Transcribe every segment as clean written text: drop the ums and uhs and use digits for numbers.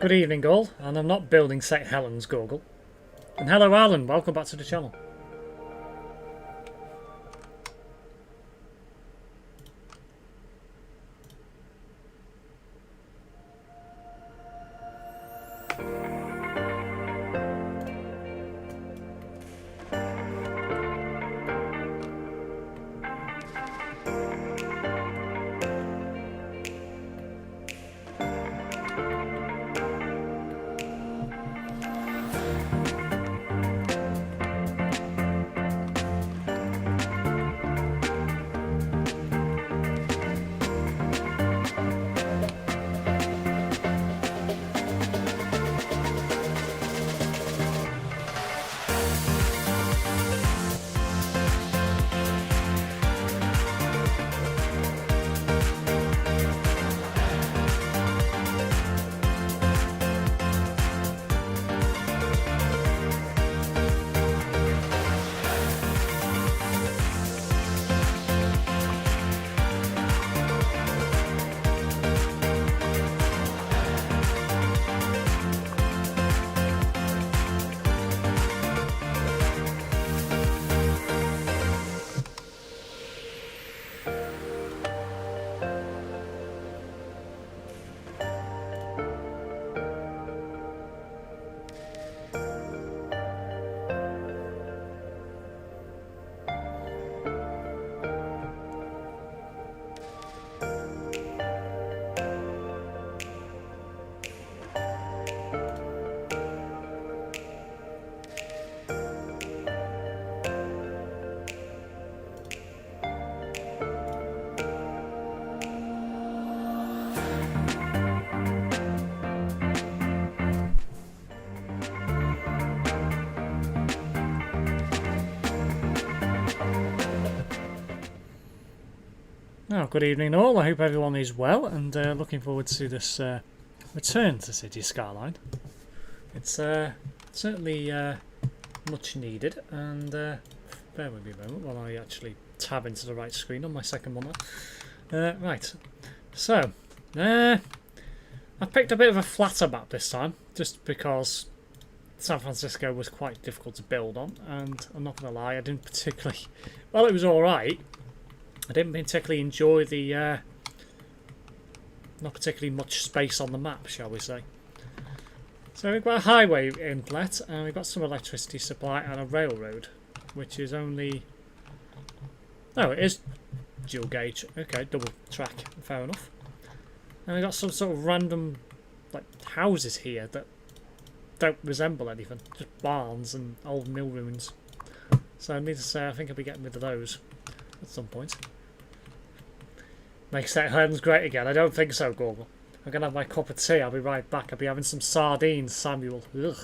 Good evening all, and I'm not building St. Helens, Google. And hello Alan, welcome back to the channel. Oh, good evening all, I hope everyone is well and looking forward to this return to City Skyline. It's certainly much needed, and bear with me a moment while I actually tab into the right screen on my second monitor. Right, so I've picked a bit of a flatter map this time, just because San Francisco was quite difficult to build on, and I'm not going to lie, I didn't particularly, well, it was alright. I didn't particularly enjoy the, not particularly much space on the map, shall we say. So we've got a highway inlet, and we've got some electricity supply and a railroad, which is only, oh, it is dual gauge, okay, double track, fair enough. And we've got some sort of random, like, houses here that don't resemble anything, just barns and old mill ruins. So I need to say, I think I'll be getting rid of those at some point. Make St. Helens great again? I don't think so, Google. I'm going to have my cup of tea. I'll be right back. I'll be having some sardines, Samuel. Ugh.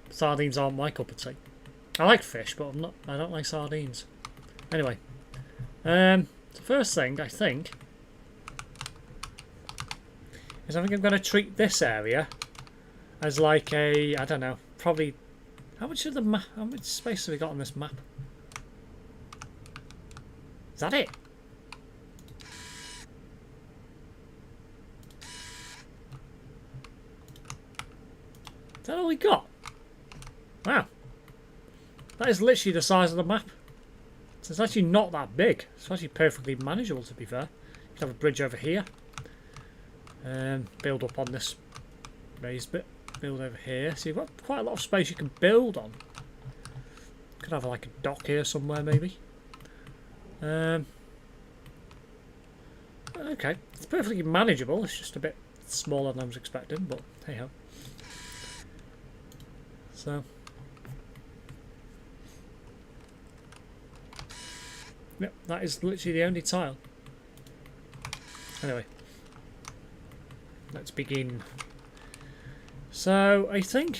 Sardines aren't my cup of tea. I like fish, but I don't like sardines. Anyway. The first thing, I think, is I think I'm going to treat this area as like a, I don't know, probably, how much space have we got on this map? Is that it? Is that all we got? Wow. That is literally the size of the map. So it's actually not that big. It's actually perfectly manageable, to be fair. You could have a bridge over here. Build up on this raised bit. Build over here. So you've got quite a lot of space you can build on. Could have like a dock here somewhere, maybe. Okay. It's perfectly manageable. It's just a bit smaller than I was expecting, but hey ho. So, yep, that is literally the only tile. Anyway, let's begin. So, I think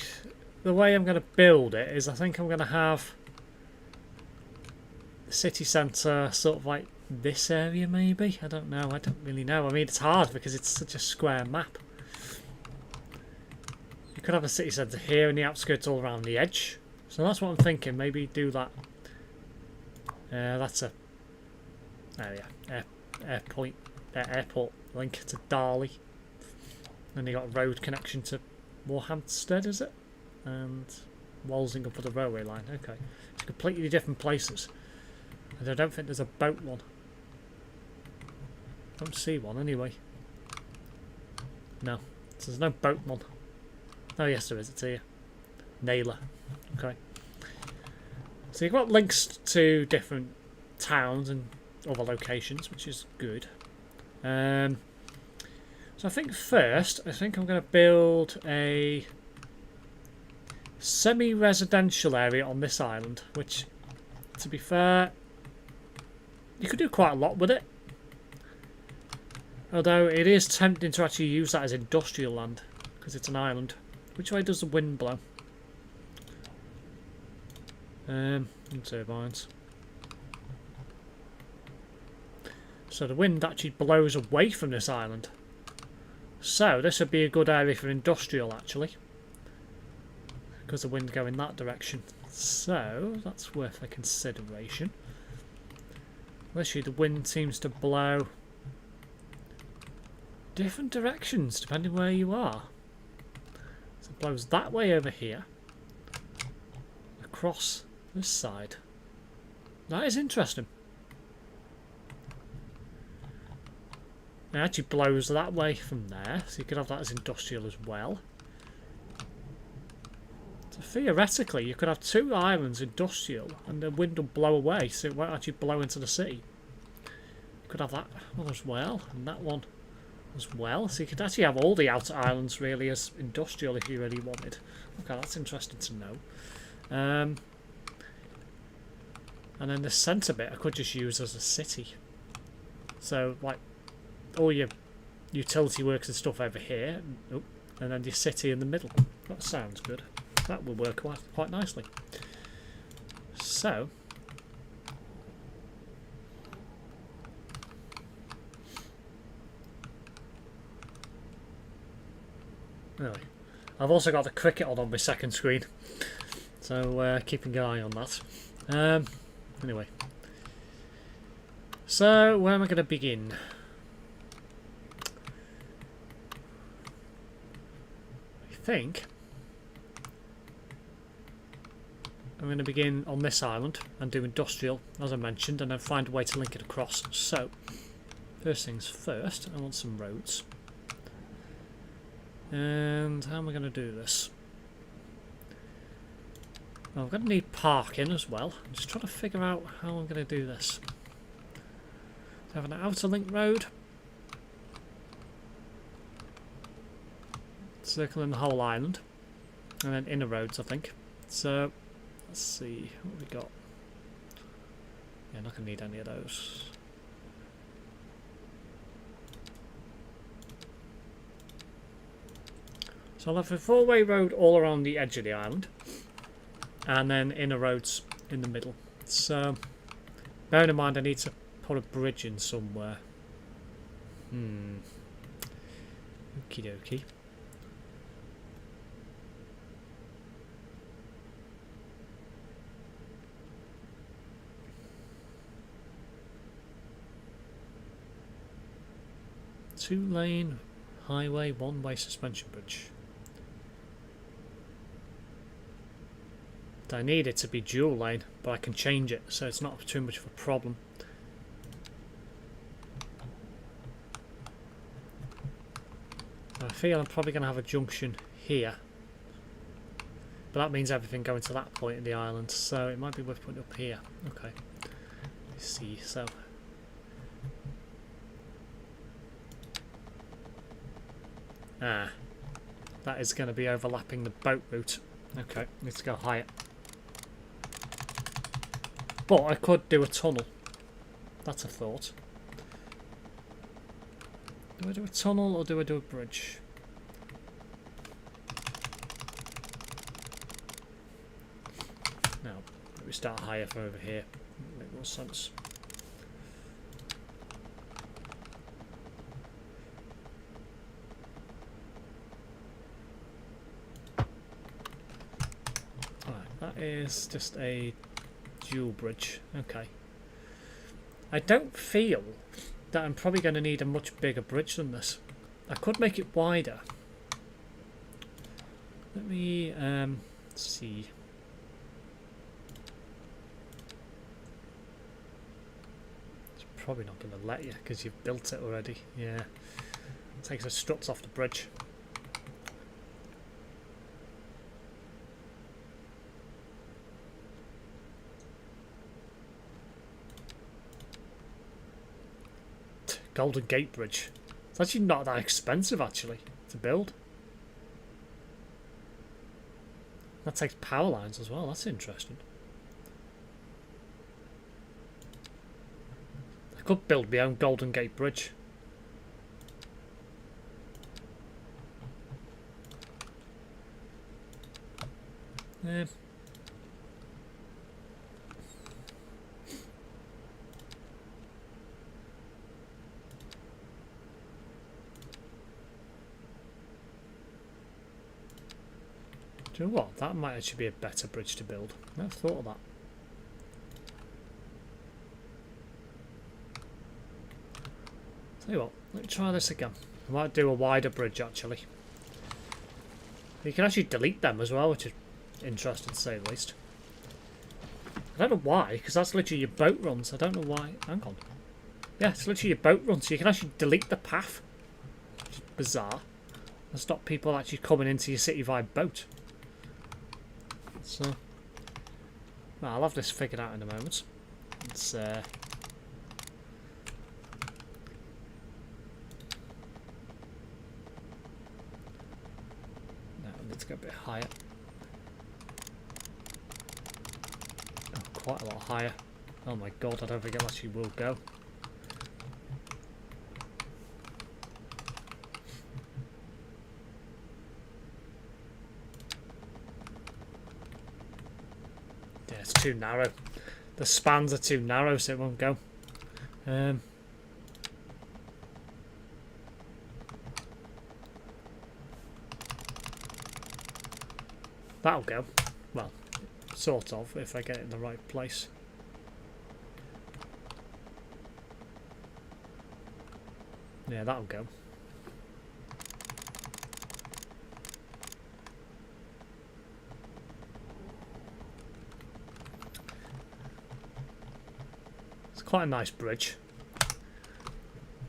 the way I'm going to build it is I think I'm going to have the city centre sort of like this area maybe? I don't know, I don't really know. I mean, it's hard because it's such a square map. You could have a city centre here and the outskirts all around the edge. So that's what I'm thinking. Maybe do that. That's a airport link to Darley. And you got a road connection to Warhampstead, is it? And Walsingham for the railway line. Okay. It's completely different places. And I don't think there's a boat one. I don't see one anyway. No. So there's no boat one. Oh yes there is, it's here. Naylor. Okay. So you've got links to different towns and other locations, which is good. So I think first, I'm going to build a semi-residential area on this island, which, to be fair, you could do quite a lot with it. Although it is tempting to actually use that as industrial land, because it's an island. Which way does the wind blow? Turbines. So the wind actually blows away from this island. So this would be a good area for industrial actually, because the wind go in that direction. So that's worth a consideration. Actually, the wind seems to blow different directions depending where you are. So it blows that way over here, across this side. That is interesting. It actually blows that way from there, so you could have that as industrial as well. So theoretically, you could have two islands industrial, and the wind will blow away, so it won't actually blow into the city. You could have that one as well, and that one as well. So you could actually have all the outer islands really as industrial if you really wanted. Okay, that's interesting to know. And then the centre bit I could just use as a city. So, like, all your utility works and stuff over here, and then your city in the middle. That sounds good. That will work quite nicely. So, anyway, I've also got the cricket on my second screen, so keeping an eye on that. Anyway, so where am I going to begin? I think I'm going to begin on this island and do industrial, as I mentioned, and then find a way to link it across. So, first things first, I want some roads. And how am I going to do this? Well, I'm going to need parking as well. I'm just trying to figure out how I'm going to do this. So I have an outer link road. Circling the whole island, and then inner roads I think. So let's see what we got. Yeah, not gonna need any of those. So I'll have a four-way road all around the edge of the island, and then inner roads in the middle. So bearing in mind I need to put a bridge in somewhere. Okie dokie. Two-lane highway, one-way suspension bridge. I need it to be dual lane, but I can change it, so it's not too much of a problem. I feel I'm probably going to have a junction here, but that means everything going to that point in the island, so it might be worth putting it up here. Okay, let's see. So that is going to be overlapping the boat route. Okay, need to go higher. But I could do a tunnel. That's a thought. Do I do a tunnel or do I do a bridge? No, we start higher from over here. Make more sense. That is just a dual bridge. Okay. I don't feel that I'm probably going to need a much bigger bridge than this. I could make it wider, Let me see. It's probably not going to let you because you've built it already. Yeah. Takes the struts off the bridge. Golden Gate Bridge. It's actually not that expensive actually to build. That takes power lines as well. That's interesting. I could build my own Golden Gate Bridge. Yeah. Do you know what? That might actually be a better bridge to build. I never thought of that. Tell you what, let me try this again. I might do a wider bridge actually. You can actually delete them as well, which is interesting to say the least. I don't know why, because that's literally your boat runs. I don't know why. Hang on. Yeah, it's literally your boat runs, so you can actually delete the path. Which is bizarre. And stop people actually coming into your city via boat. So, well, I'll have this figured out in a moment. It's no, let's go a bit higher. Oh, quite a lot higher. Oh my god, I don't think it actually will go. It's too narrow. The spans are too narrow, so it won't go. That'll go. Well, sort of, if I get it in the right place. Yeah, that'll go. Quite a nice bridge.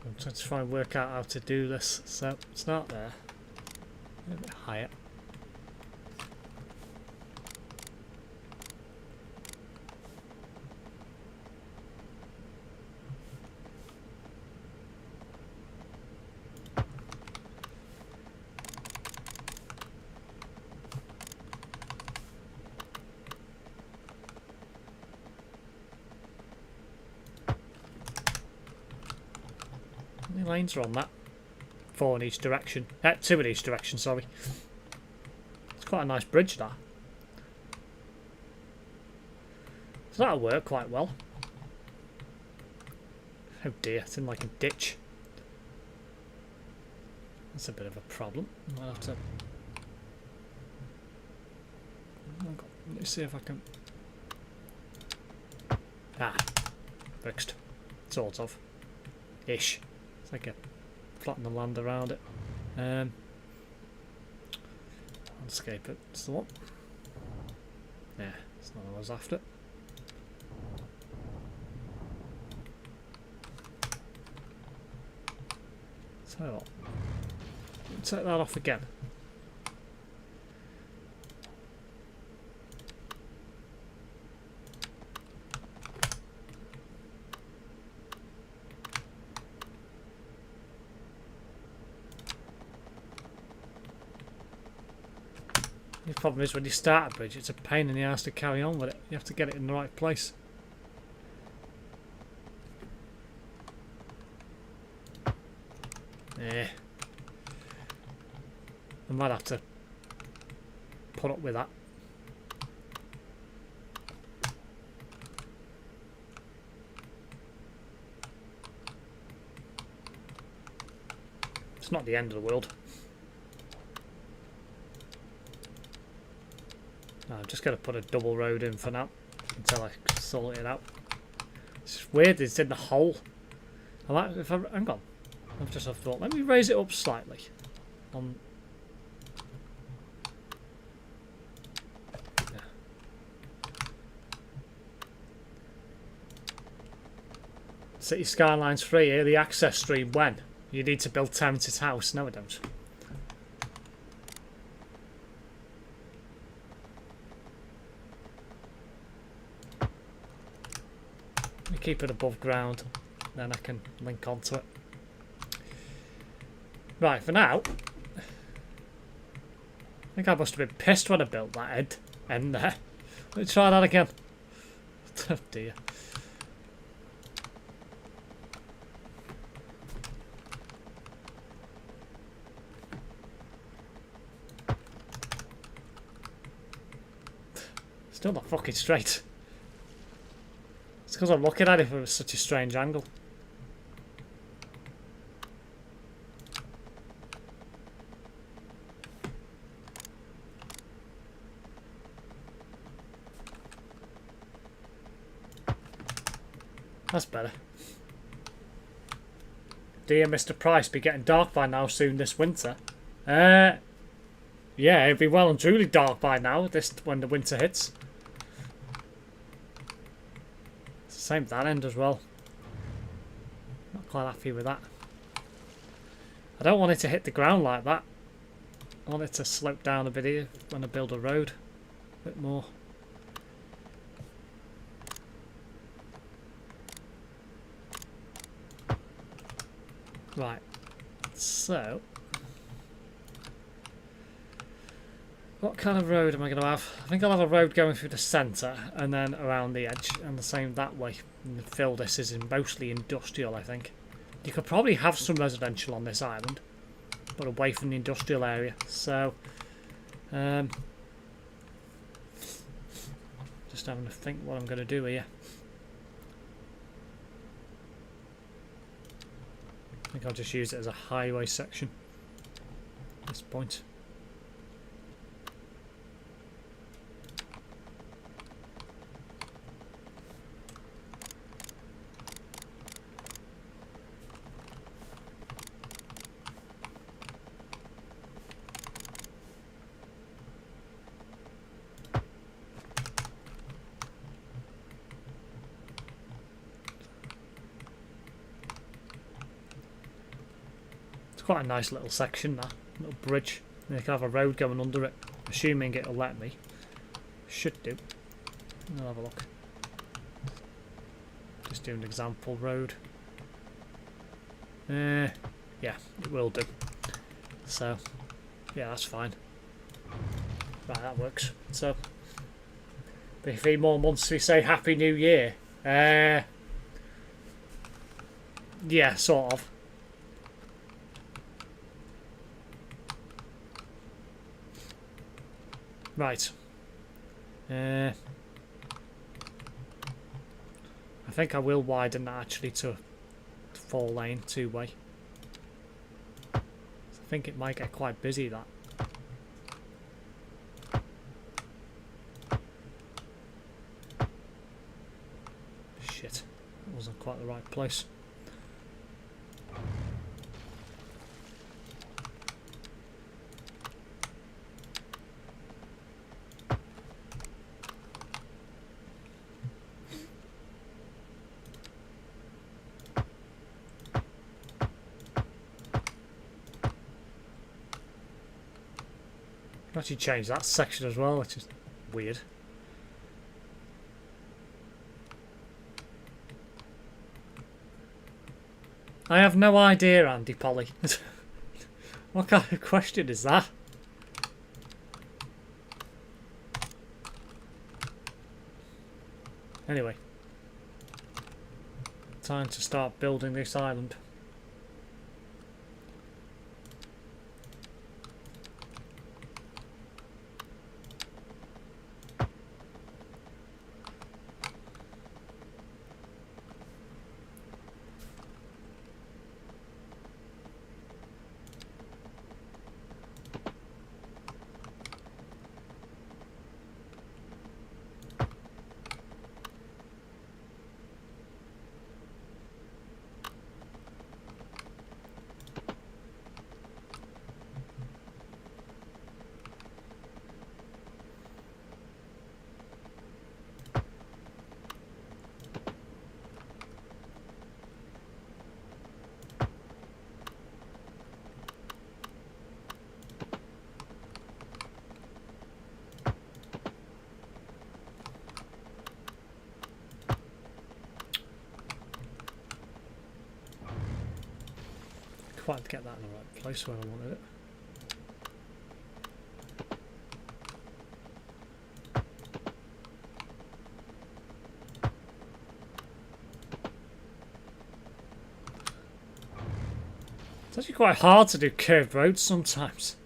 I'm trying to try and work out how to do this. So start there, a bit higher. How many lanes are on that? 4 in each direction. 2 in each direction, sorry. It's quite a nice bridge, that. So that'll work quite well. Oh dear, it's in like a ditch. That's a bit of a problem. I'll have to... Let me see if I can... Ah, fixed. Sort of. Ish. It's like a flatten the land around it. Landscape it. It's the one. Yeah, it's not what I was after. So what? Take that off again. The problem is when you start a bridge, it's a pain in the ass to carry on with it. You have to get it in the right place. Yeah. I might have to put up with that. It's not the end of the world. No, I'm just going to put a double road in for now until I sort it out. It's weird, it's in the hole. I might, if I, hang on. I've just thought, let me raise it up slightly. City Skylines 3 early access stream. When? You need to build Terrence's house. No, I don't. We keep it above ground, then I can link onto it. Right, for now, I think I must have been pissed when I built that end there. Let me try that again. Oh dear. Still not fucking straight. It's because I'm looking at it from such a strange angle. That's better. Dear Mr. Price, be getting dark by now soon this winter. Yeah, it'll be well and truly dark by now when the winter hits. It's the same at that end as well. Not quite happy with that. I don't want it to hit the ground like that. I want it to slope down a bit here when I build a road. A bit more. Right, so what kind of road am I going to have? I think I'll have a road going through the centre and then around the edge and the same that way. And fill this is mostly industrial, I think. You could probably have some residential on this island, but away from the industrial area. So, just having to think what I'm going to do here. I think I'll just use it as a highway section at this point. Quite a nice little section, that little bridge. And you can have a road going under it, assuming it'll let me. Should do. I'll have a look. Just do an example road. Yeah, it will do. So, yeah, that's fine. Right, that works. So, but 3 more months we say Happy New Year. Yeah, sort of. Right. I think I will widen that actually to 4-lane, 2-way. I think it might get quite busy, that. Shit. That wasn't quite the right place. Actually change that section as well, which is weird. I have no idea, Andy Polly. What kind of question is that? Anyway, time to start building this island. quite get that in the right place where I wanted it. It's actually quite hard to do curved roads sometimes.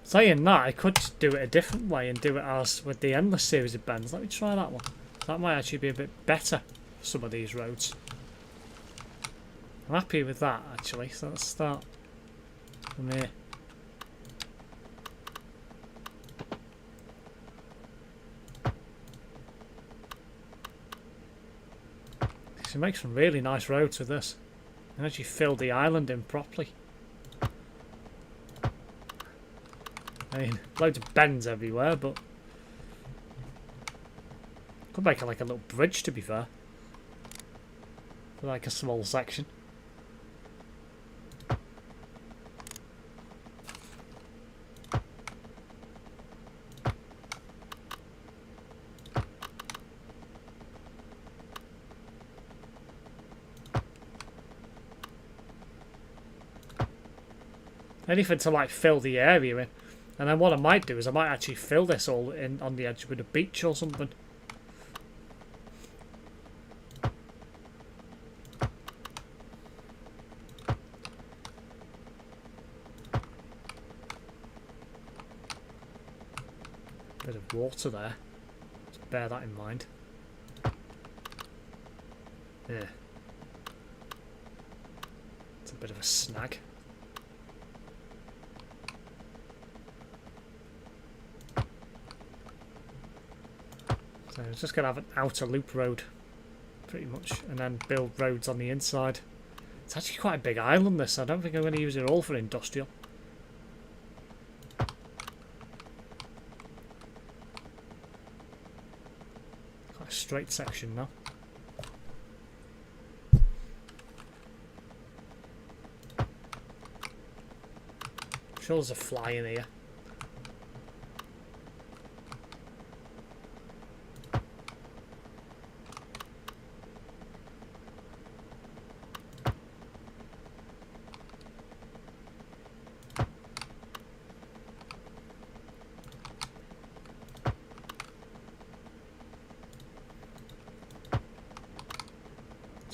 Saying that, I could just do it a different way and do it as with the endless series of bends. Let me try that one. That might actually be a bit better for some of these roads. I'm happy with that actually, so let's start from here. You can make some really nice roads with this. And actually fill the island in properly. I mean, loads of bends everywhere, but could make it like a little bridge, to be fair, for like a small section. Anything to like fill the area in. And then what I might do is I might actually fill this all in on the edge with a beach or something. Bit of water there. Just bear that in mind. Yeah. It's a bit of a snag. So it's just going to have an outer loop road, pretty much, and then build roads on the inside. It's actually quite a big island, this. I don't think I'm going to use it all for industrial. Quite a straight section now. I'm sure there's a fly in here.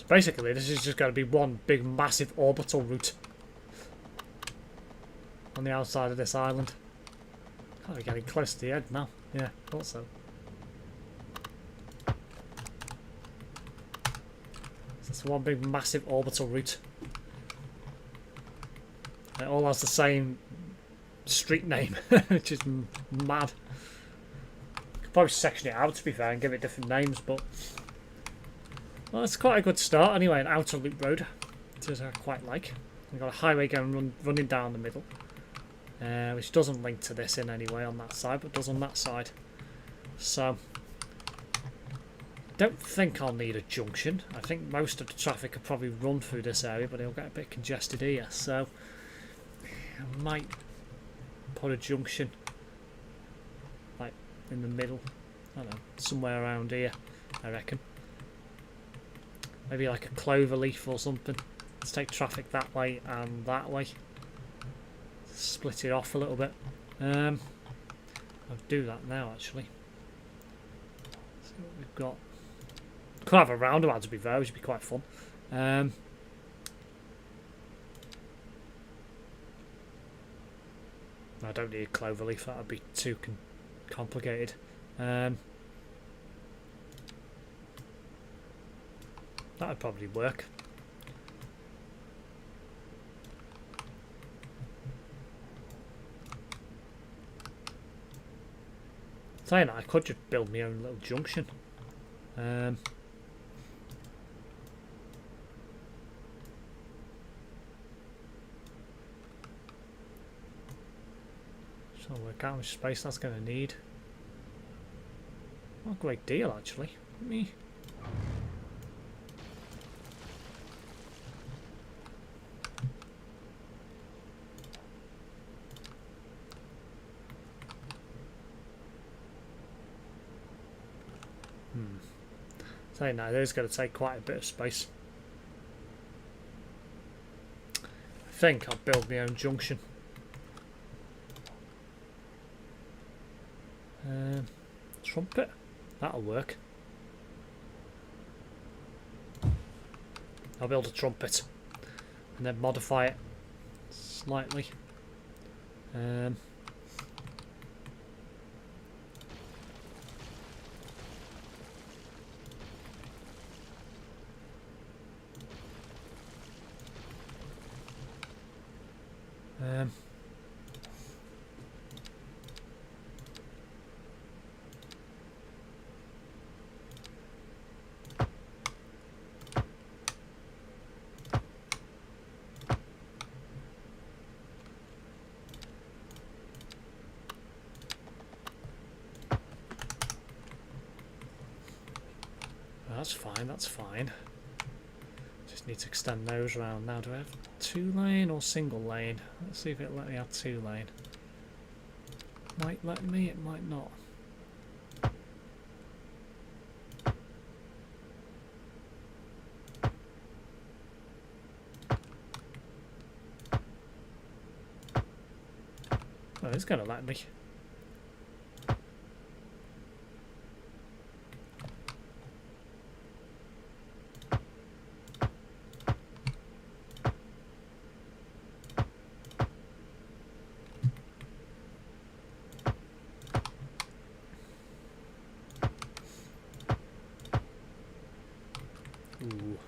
Basically, this is just going to be one big massive orbital route on the outside of this island. Can't be getting close to the end now. Yeah, thought so. It's one big massive orbital route. It all has the same street name, which is mad. Could probably section it out, to be fair, and give it different names, but well, it's quite a good start anyway. An outer loop road, which I quite like. We've got a highway running down the middle, which doesn't link to this in any way on that side, but does on that side. So, don't think I'll need a junction. I think most of the traffic will probably run through this area, but it'll get a bit congested here. So, I might put a junction like in the middle. I don't know, somewhere around here, I reckon. Maybe like a clover leaf or something. Let's take traffic that way and that way. Split it off a little bit. I'll do that now actually. See what we've got. Could have a roundabout to be fair, which would be quite fun. I don't need a clover leaf, that would be too complicated. That would probably work. Saying that, I could just build my own little junction. Trying to work out how much space that's going to need. Not a great deal, actually. Let me... Saying that, it is going to take quite a bit of space. I think I'll build my own junction. Trumpet, that'll work. I'll build a trumpet and then modify it slightly. That's fine, that's fine. Just need to extend those around now. Do I have 2-lane or single lane? Let's see if it'll let me have 2-lane. Might let me, it might not. Oh, it's gonna let me. Ooh.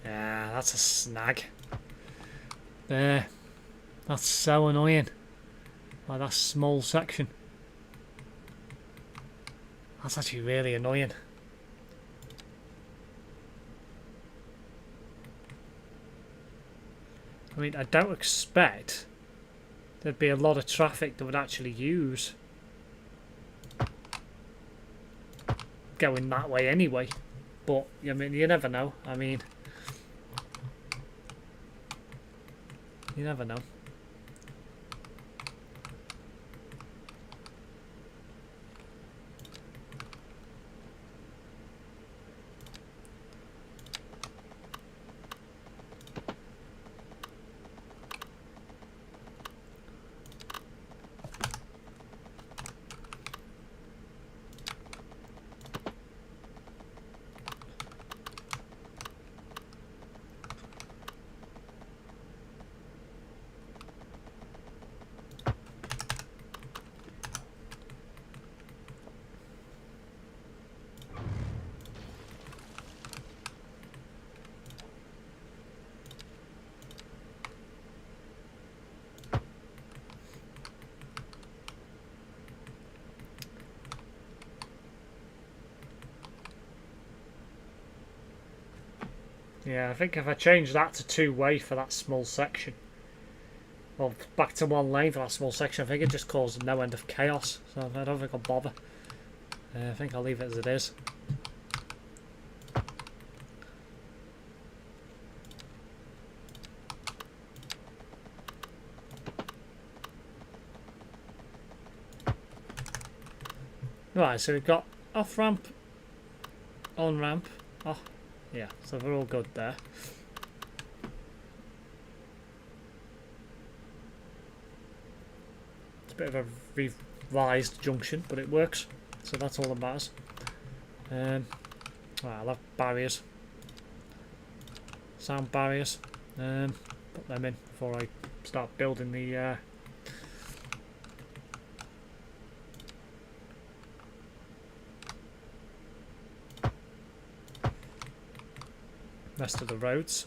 Yeah, that's a snag. There. That's so annoying. Like that small section. That's actually really annoying. I mean, I don't expect there'd be a lot of traffic that would actually use going that way anyway. But, I mean, you never know. I mean, you never know. Yeah, I think if I change that to 2-way for that small section, well, back to 1 lane for that small section, I think it just causes no end of chaos. So I don't think I'll bother. I think I'll leave it as it is. Right, so we've got off ramp, on ramp. Oh, yeah, so we're all good there. It's a bit of a revised junction, but it works, so that's all that matters. Right, I'll have barriers, sound barriers. Put them in before I start building the rest of the roads.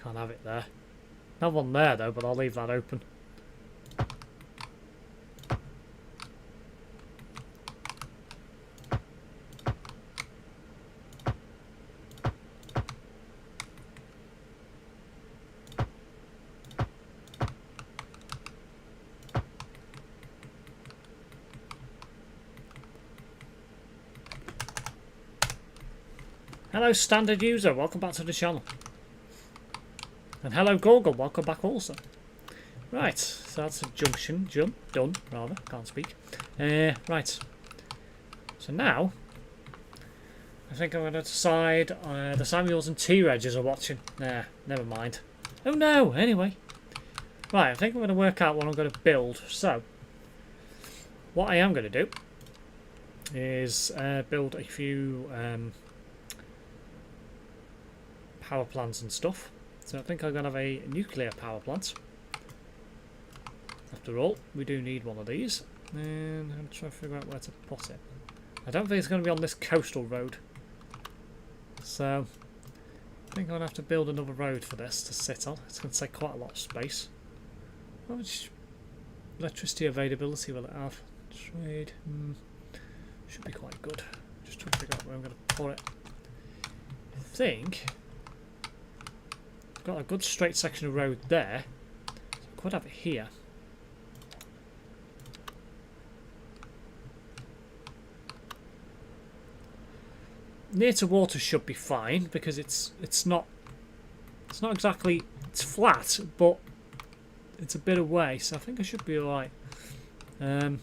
Can't have it there. Have one there though, but I'll leave that open. Hello standard user, welcome back to the channel. And hello Gorgle, welcome back also. Right, so that's a junction, done rather, can't speak. Right, so now, I think I'm going to decide, the Samuels and T-Regs are watching. Nah, never mind. Oh no, anyway. Right, I think I'm going to work out what I'm going to build. So, what I am going to do is build a few power plants and stuff. So I think I'm going to have a nuclear power plant. After all, we do need one of these. And I'm trying to figure out where to put it. I don't think it's going to be on this coastal road. So I think I'm going to have to build another road for this to sit on. It's going to take quite a lot of space. How much electricity availability will it have? Trade. Should be quite good. Just trying to figure out where I'm going to put it. I think I've got a good straight section of road there. So I could have it here. Near to water should be fine because it's not exactly, it's flat, but it's a bit away, so I think I should be alright. I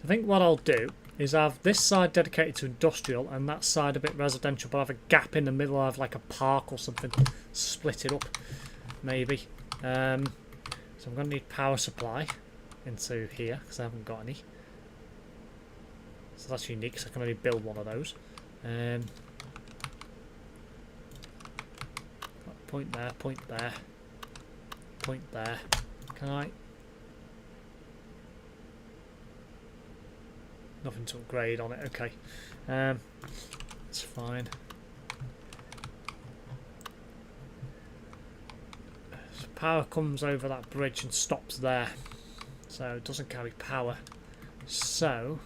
think what I'll do is have this side dedicated to industrial and that side a bit residential, but have a gap in the middle. I have like a park or something, split it up maybe. So I'm going to need power supply into here because I haven't got any, so that's unique because I can only build one of those. Point there, point there, point there. Can I? Nothing to upgrade on it, okay. It's fine. So power comes over that bridge and stops there. So it doesn't carry power. So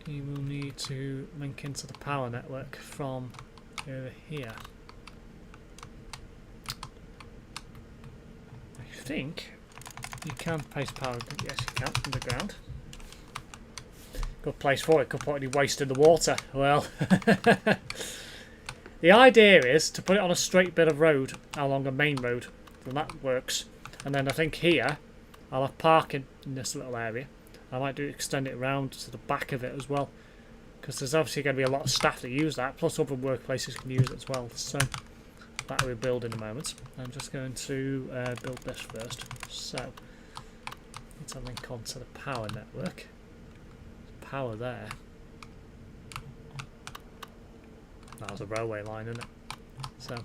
you will need to link into the power network from over here. I think you can place power, yes you can, underground. Good place for it, could put any waste in the water. Well, the idea is to put it on a straight bit of road along a main road, and that works. And then I think here, I'll have parking in this little area. I might extend it around to the back of it as well, because there's obviously going to be a lot of staff that use that, plus other workplaces can use it as well. So that we'll build in a moment. I'm just going to build this first. So to link onto the power network. There's power there. That was a railway line, isn't it? So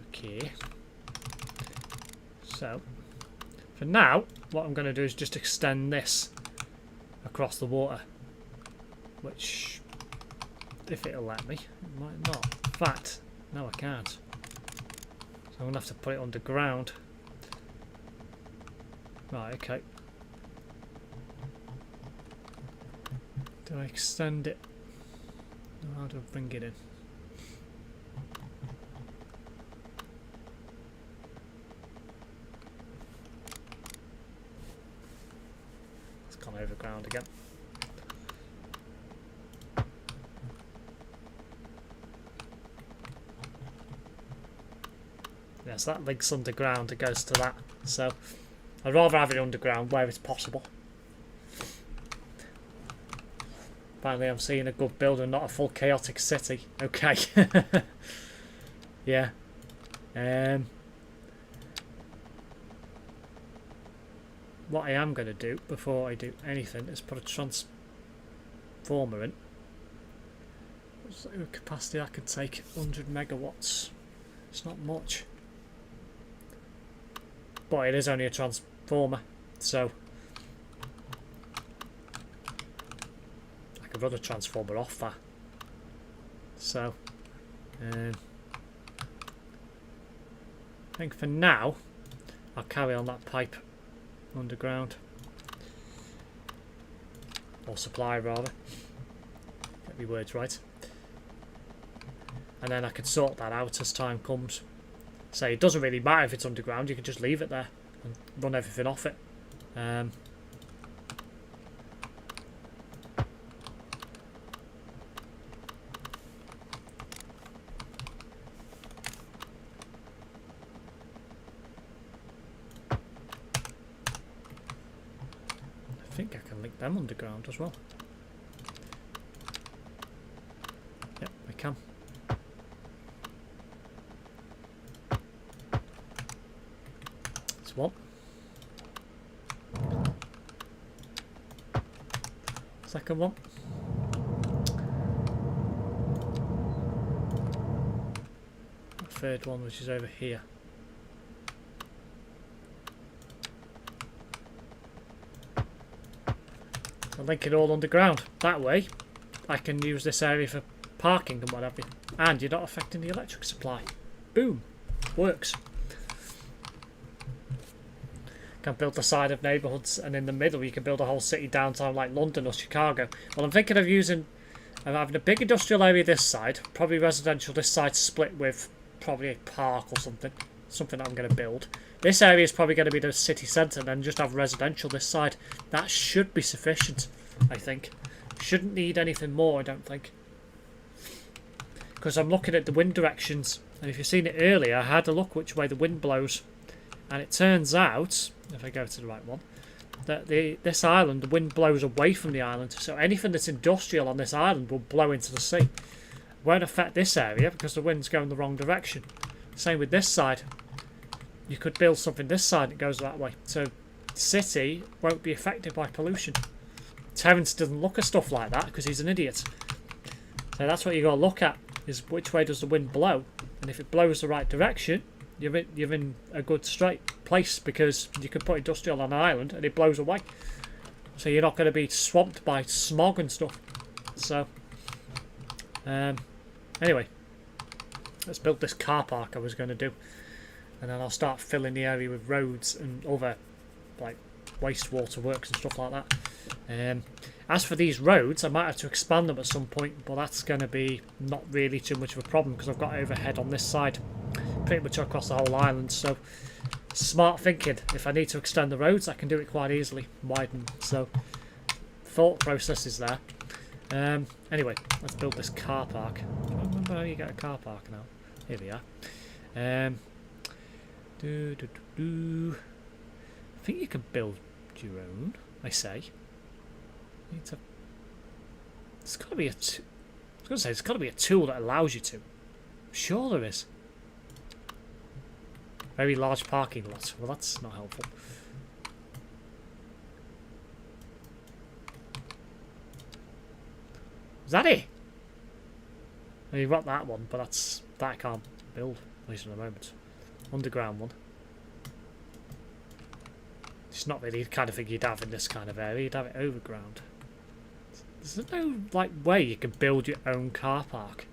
okay. So for now, what I'm going to do is just extend this across the water, which, if it'll let me, it might not. In fact, no, I can't. So I'm going to have to put it underground. Right, okay. Do I extend it? How do I bring it in? It's gone overground again. Yes, that links underground, it goes to that. So I'd rather have it underground where it's possible. Finally, I'm seeing a good build and not a full chaotic city. Okay. Yeah. What I am going to do before I do anything is put a transformer in. What's the capacity I could take? 100 megawatts. It's not much. But it is only a transformer, so I could run a transformer off that. So I think for now I'll carry on that pipe underground, or supply rather, get my words right, and then I could sort that out as time comes. So it doesn't really matter if it's underground, you can just leave it there and run everything off it. I think I can link them underground as well. Yep, I can. That's one. Second one. Third one, which is over here. I'll link it all underground. That way I can use this area for parking and whatever. And you're not affecting the electric supply. Boom. Works. Can build the side of neighbourhoods, and in the middle you can build a whole city downtown like London or Chicago. Well, I'm thinking of having a big industrial area this side, probably residential this side, split with probably a park or something that I'm going to build. This area is probably going to be the city centre, and then just have residential this side. That should be sufficient, I think. Shouldn't need anything more, I don't think. Because I'm looking at the wind directions, and if you've seen it earlier, I had a look which way the wind blows. And it turns out, if I go to the right one, that this island, the wind blows away from the island. So anything that's industrial on this island will blow into the sea. Won't affect this area because the wind's going the wrong direction. Same with this side. You could build something this side that goes that way. So the city won't be affected by pollution. Terence doesn't look at stuff like that because he's an idiot. So that's what you got to look at, is which way does the wind blow. And if it blows the right direction, you're in a good straight place, because you can put industrial on an island and it blows away. So you're not going to be swamped by smog and stuff. So anyway, let's build this car park I was going to do. And then I'll start filling the area with roads and other like wastewater works and stuff like that. As for these roads, I might have to expand them at some point, but that's going to be not really too much of a problem because I've got overhead on this side, pretty much across the whole island. So smart thinking. If I need to extend the roads, I can do it quite easily, widen. So thought process is there. Anyway, let's build this car park. I don't remember how you get a car park now. Here we are. I think you can build your own, I say. There's got to be there's got to be a tool that allows you to. Sure there is. Very large parking lot. Well, that's not helpful. Is that it? Well, you've got that one, but that I can't build, at least at the moment. Underground one. It's not really the kind of thing you'd have in this kind of area. You'd have it overground. There's no like way you can build your own car park.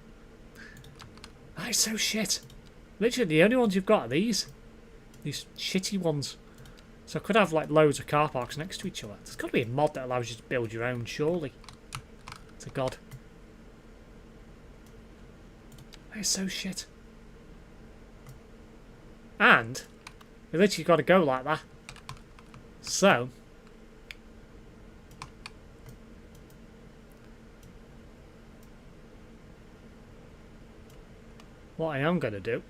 That is so shit. Literally, the only ones you've got are these shitty ones. So I could have like loads of car parks next to each other. There's got to be a mod that allows you to build your own, surely. To God. That is so shit. And you literally got to go like that. So what I am going to do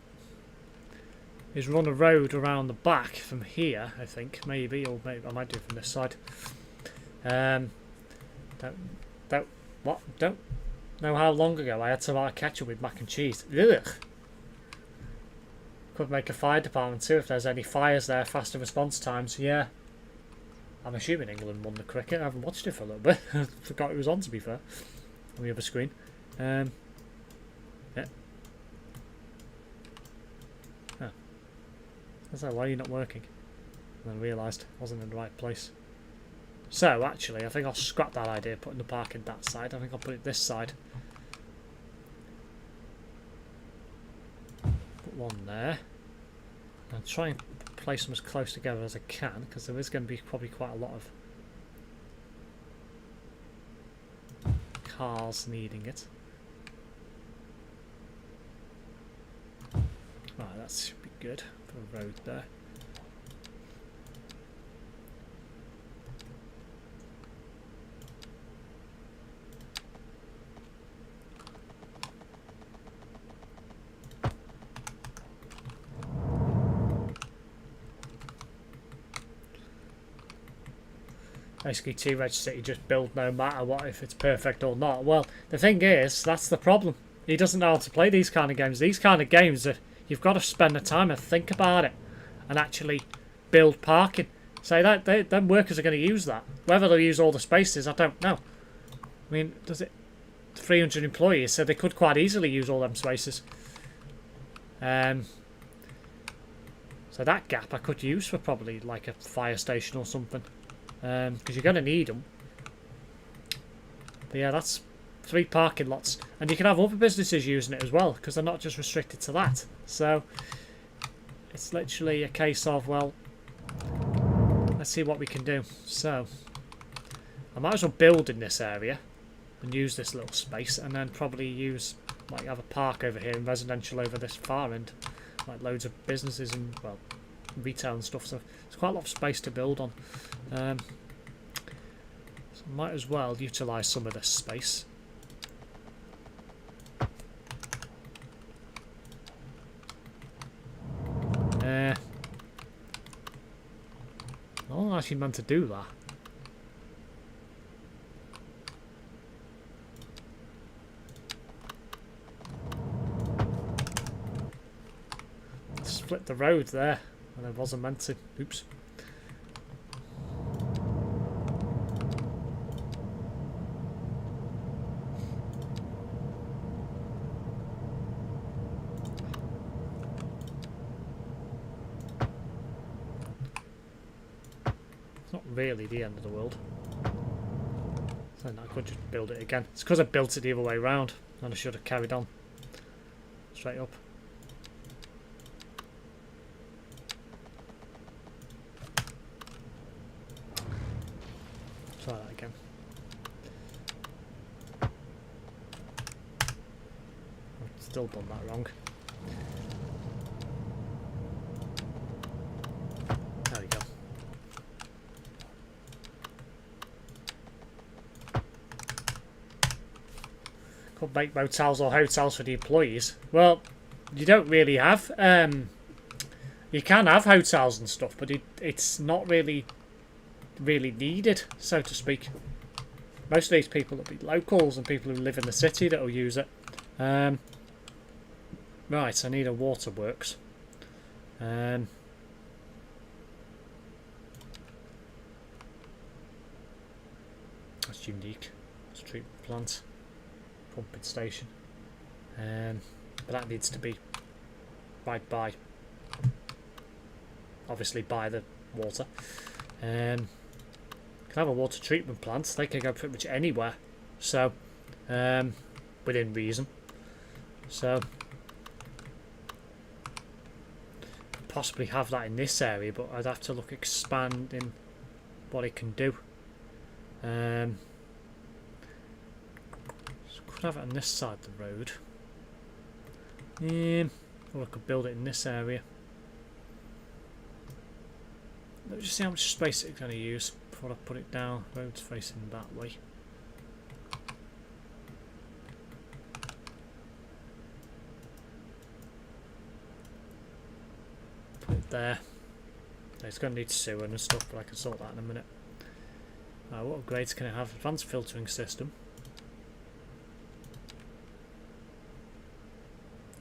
is run a road around the back from here, I think, maybe, or maybe I might do it from this side. Don't know how long ago I had to ketchup with mac and cheese. Ugh. Could make a fire department too if there's any fires there, faster response times. Yeah. I'm assuming England won the cricket. I haven't watched it for a little bit. I forgot it was on, to be fair, on the other screen. I said, why are you not working? And then realised it wasn't in the right place. So, actually, I think I'll scrap that idea, putting the parking that side. I think I'll put it this side. Put one there. And try and place them as close together as I can, because there is going to be probably quite a lot of cars needing it. Right, that should be good for a road there. Basically, T-Reg City just build no matter what, if it's perfect or not. Well, the thing is, that's the problem. He doesn't know how to play these kind of games. These kind of games that you've got to spend the time and think about it and actually build parking. So them workers are going to use that. Whether they'll use all the spaces, I don't know. I mean, does it 300 employees, so they could quite easily use all them spaces. So that gap I could use for probably like a fire station or something. Because you're going to need them. But yeah, that's 3 parking lots. And you can have other businesses using it as well, because they're not just restricted to that. So, it's literally a case of, well, let's see what we can do. So, I might as well build in this area and use this little space, and then probably use, like, have a park over here and residential over this far end. Like loads of businesses and, well, retail and stuff, so it's quite a lot of space to build on. So might as well utilise some of this space. I wasn't actually meant to do that. Split the road there, and I wasn't meant to. Oops. It's not really the end of the world. So I could just build it again. It's because I built it the other way around, and I should have carried on straight up. Try that again. I've still done that wrong. There we go. Could make motels or hotels for the employees. Well, you don't really have. You can have hotels and stuff, but it's not really needed, so to speak. Most of these people will be locals and people who live in the city that will use it. Right, I need a waterworks. That's unique. It's a treatment plant, pumping station. But that needs to be right by, obviously by the water. Can have a water treatment plant. They can go pretty much anywhere, so within reason. So possibly have that in this area, but I'd have to look expanding what it can do. So could have it on this side of the road. Or I could build it in this area. Let's just see how much space it's going to use before I put it down. Road's facing that way. Put it there. It's going to need sewer and stuff, but I can sort that in a minute. What upgrades can it have? Advanced filtering system.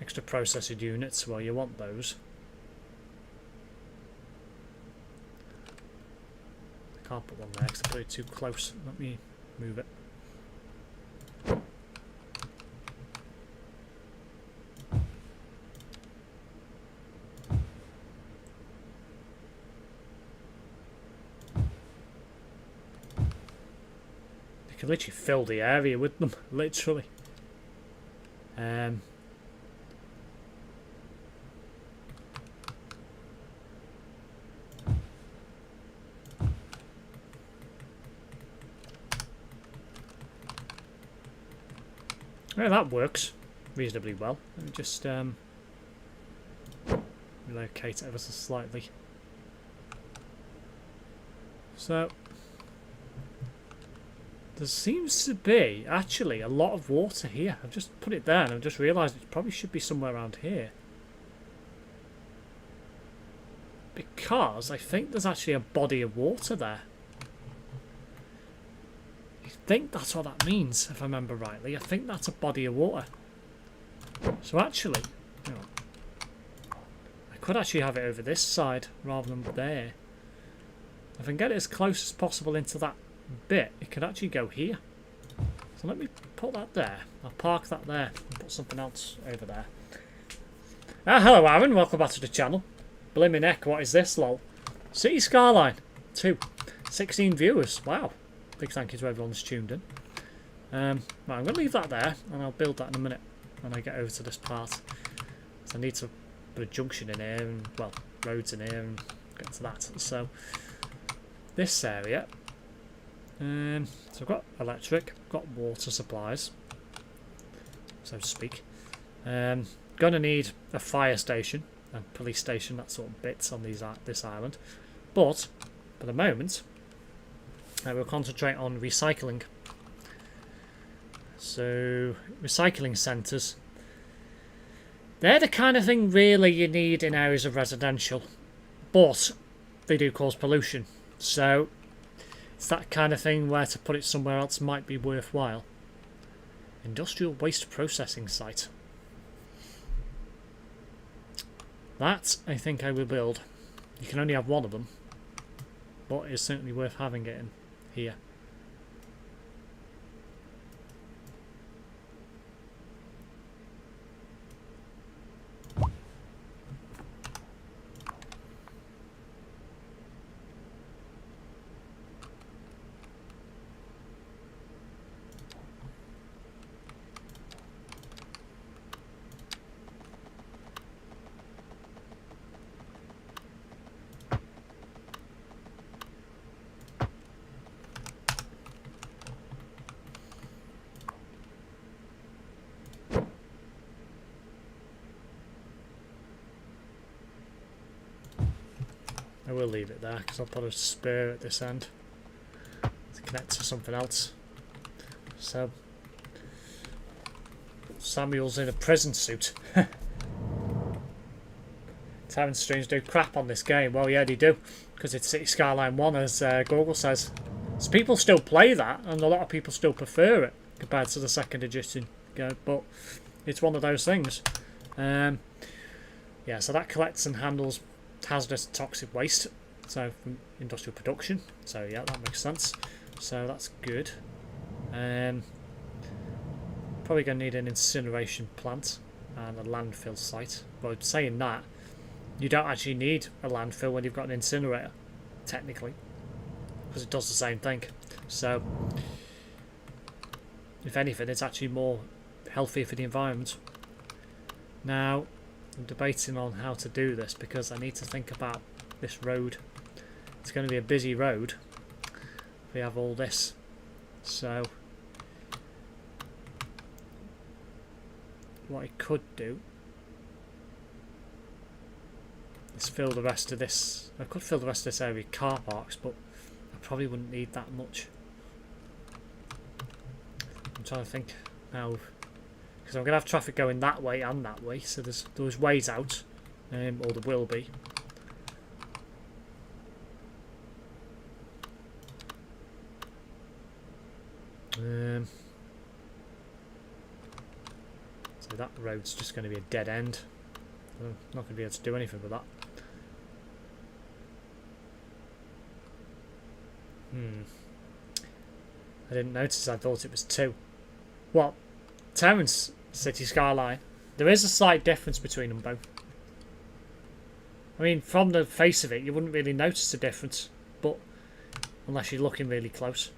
Extra processor units, well, you want those. Can't put one there because I put it too close. Let me move it. can literally fill the area with them, literally. Yeah, that works reasonably well. Let me just relocate ever so slightly. So there seems to be actually a lot of water here. I've just put it there and I've just realised it probably should be somewhere around here. Because I think there's actually a body of water there. I think that's what that means, if I remember rightly. I think that's a body of water. So actually, hang on. I could actually have it over this side rather than there. If I can get it as close as possible into that bit, it could actually go here. So let me put that there. I'll park that there and put something else over there. Hello Aaron, welcome back to the channel. Blimmin' heck, what is this, lol? City Skyline 2. 16 viewers, wow. Big thank you to everyone who's tuned in. Right, I'm going to leave that there and I'll build that in a minute when I get over to this part. So I need to put a junction in here and, well, roads in here and get to that. So this area, so I've got electric, got water supplies, so to speak. Gonna need a fire station and police station, that sort of bits on this island. But for the moment, I will concentrate on recycling. So recycling centres, they're the kind of thing really you need in areas of residential, but they do cause pollution. So it's that kind of thing where to put it somewhere else might be worthwhile. Industrial waste processing site. That I think I will build. You can only have one of them, but it's certainly worth having it in here. I will leave it there because I'll put a spur at this end to connect to something else. So Samuel's in a prison suit. Terrence Strange do crap on this game. Well, yeah, they do, because it's City Skyline 1, as Google says. So people still play that, and a lot of people still prefer it compared to the second edition. But it's one of those things. Yeah, so that collects and handles hazardous toxic waste, so from industrial production. So yeah, that makes sense. So that's good. Probably going to need an incineration plant and a landfill site. Well, saying that, you don't actually need a landfill when you've got an incinerator, technically, because it does the same thing. So if anything, it's actually more healthy for the environment. Now I'm debating on how to do this because I need to think about this road. It's going to be a busy road if we have all this. So what I could do is fill the rest of this. I could fill the rest of this area with car parks, but I probably wouldn't need that much. I'm trying to think how, because I'm going to have traffic going that way and that way, so there's ways out, or there will be. So that road's just going to be a dead end. I'm not going to be able to do anything with that. I didn't notice, I thought it was 2. Well, Terrence City Skyline, there is a slight difference between them both. I mean, from the face of it, you wouldn't really notice the difference, but unless you're looking really close.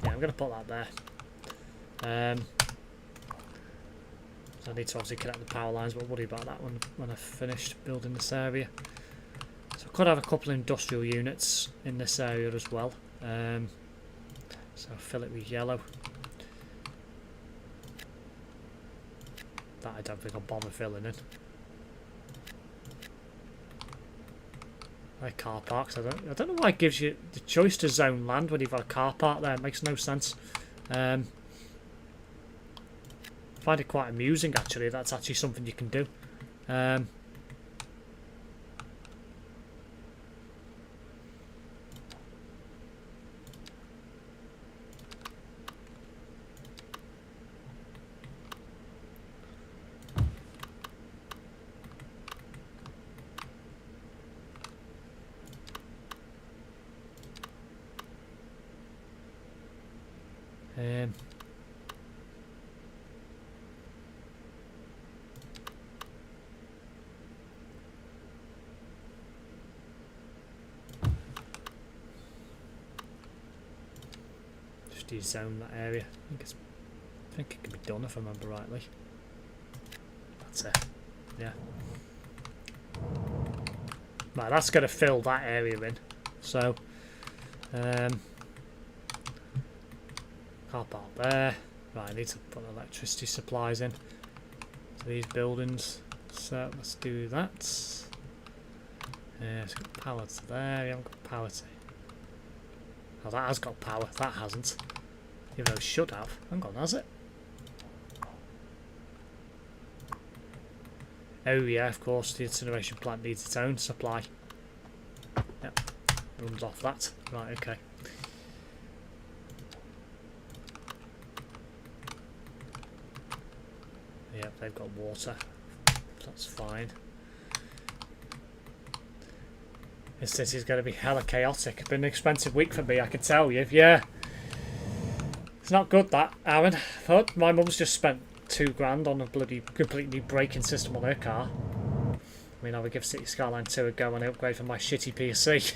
Yeah, I'm going to put that there. So I need to obviously connect the power lines, but I'll worry about that when I've finished building this area. So I could have a couple of industrial units in this area as well. So I'll fill it with yellow. That I don't think I'll bother filling in. Like car parks, I don't know why it gives you the choice to zone land when you've got a car park there. It makes no sense. I find it quite amusing actually. That's actually something you can do. Just de-zone that area. I think it can be done if I remember rightly. That's it. Yeah. Right, that's going to fill that area in. So, car park there. Right, I need to put electricity supplies in to these buildings. So let's do that. It's got power to there. We haven't got power to. Oh, that has got power. That hasn't. Even though it should have. Hang on, has it? Oh yeah, of course. The incineration plant needs its own supply. Yep, runs off that. Right, okay. Yep, they've got water. That's fine. This city's going to be hella chaotic. It's been an expensive week for me, I can tell you. Yeah. It's not good, that, Aaron. But my mum's just spent £2 on a bloody completely braking system on her car. I mean, I would give City Skyline 2 a go and upgrade from my shitty PC.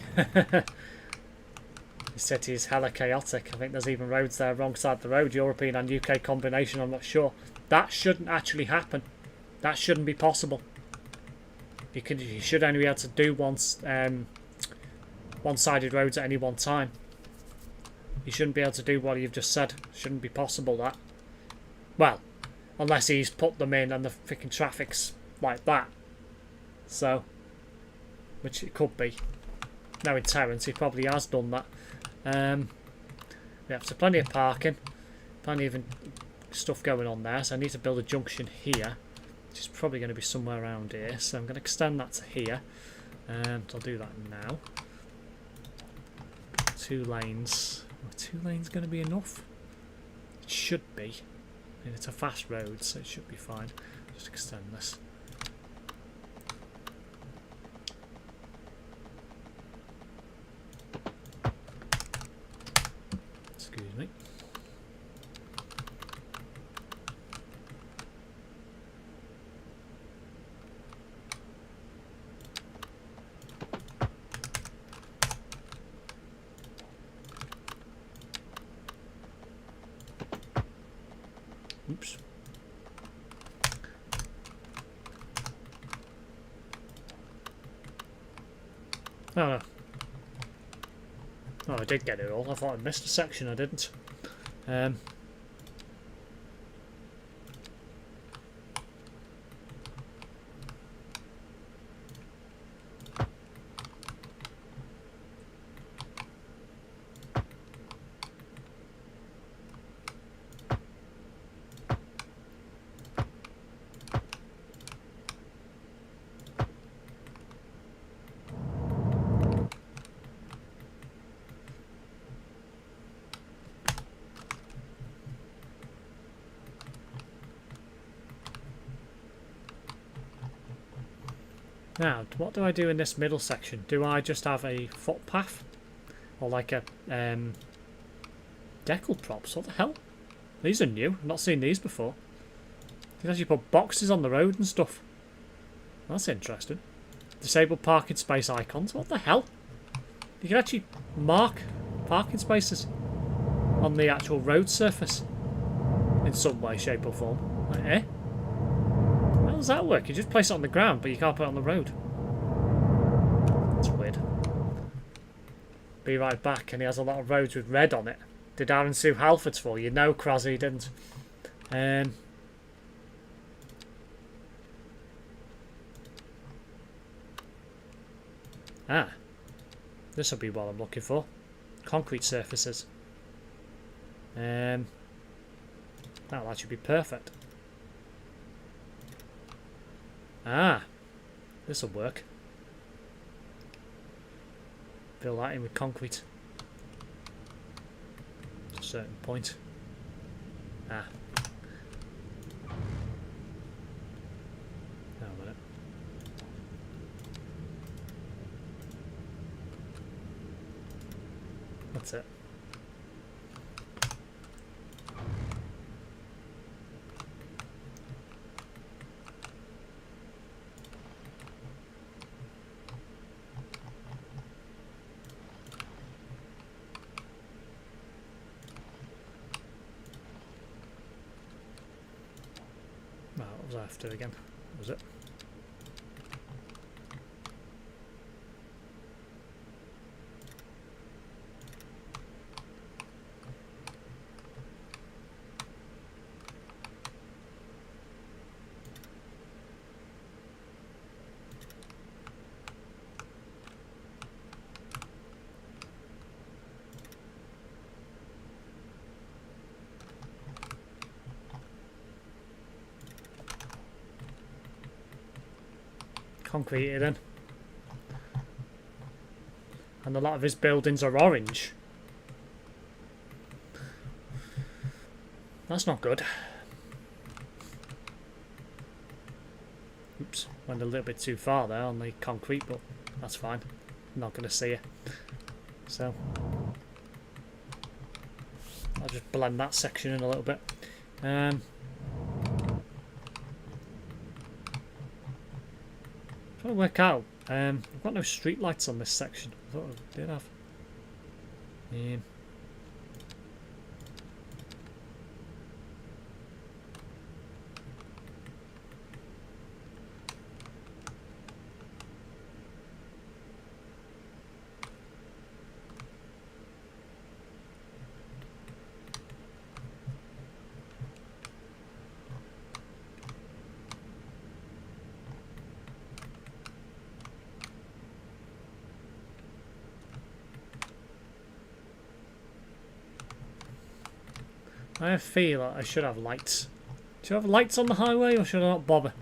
The city is hella chaotic. I think there's even roads there wrong side of the road. European and UK combination, I'm not sure. That shouldn't actually happen. That shouldn't be possible. You should only be able to do one-sided roads at any one time. You shouldn't be able to do what you've just said. Shouldn't be possible, that. Well, unless he's put them in and the freaking traffic's like that. So, which it could be. Now in Terrence, he probably has done that. Yeah, so plenty of parking. Plenty of stuff going on there. So I need to build a junction here. Which is probably going to be somewhere around here. So I'm going to extend that to here. So I'll do that now. 2 lanes. Are 2 lanes going to be enough? It should be. I mean, it's a fast road, so it should be fine. Just extend this. Excuse me. Oops. Oh no. Oh, I did get it all. I thought I missed a section. I didn't. Now, what do I do in this middle section? Do I just have a footpath? Or like a decal props? What the hell? These are new. I've not seen these before. You can actually put boxes on the road and stuff. That's interesting. Disabled parking space icons. What the hell? You can actually mark parking spaces. on the actual road surface in some way, shape or form. Like, eh? How does that work? You just place it on the ground, but you can't put it on the road. That's weird. Be right back, and he has a lot of roads with red on it. Did Aaron sue Halfords for you? No, Crosby didn't. This will be what I'm looking for. Concrete surfaces. That'll actually be perfect. This will work. Fill that in with concrete. To a certain point. Now a minute. That's it. What was I after again? What was it? Concrete then. And a lot of his buildings are orange. That's not good. Oops, went a little bit too far there on the concrete, but that's fine. I'm not going to see it. So I'll just blend that section in a little bit. Trying to work out. I've got no street lights on this section. I thought I did have. I feel like I should have lights. Do you have lights on the highway, or should I not bother?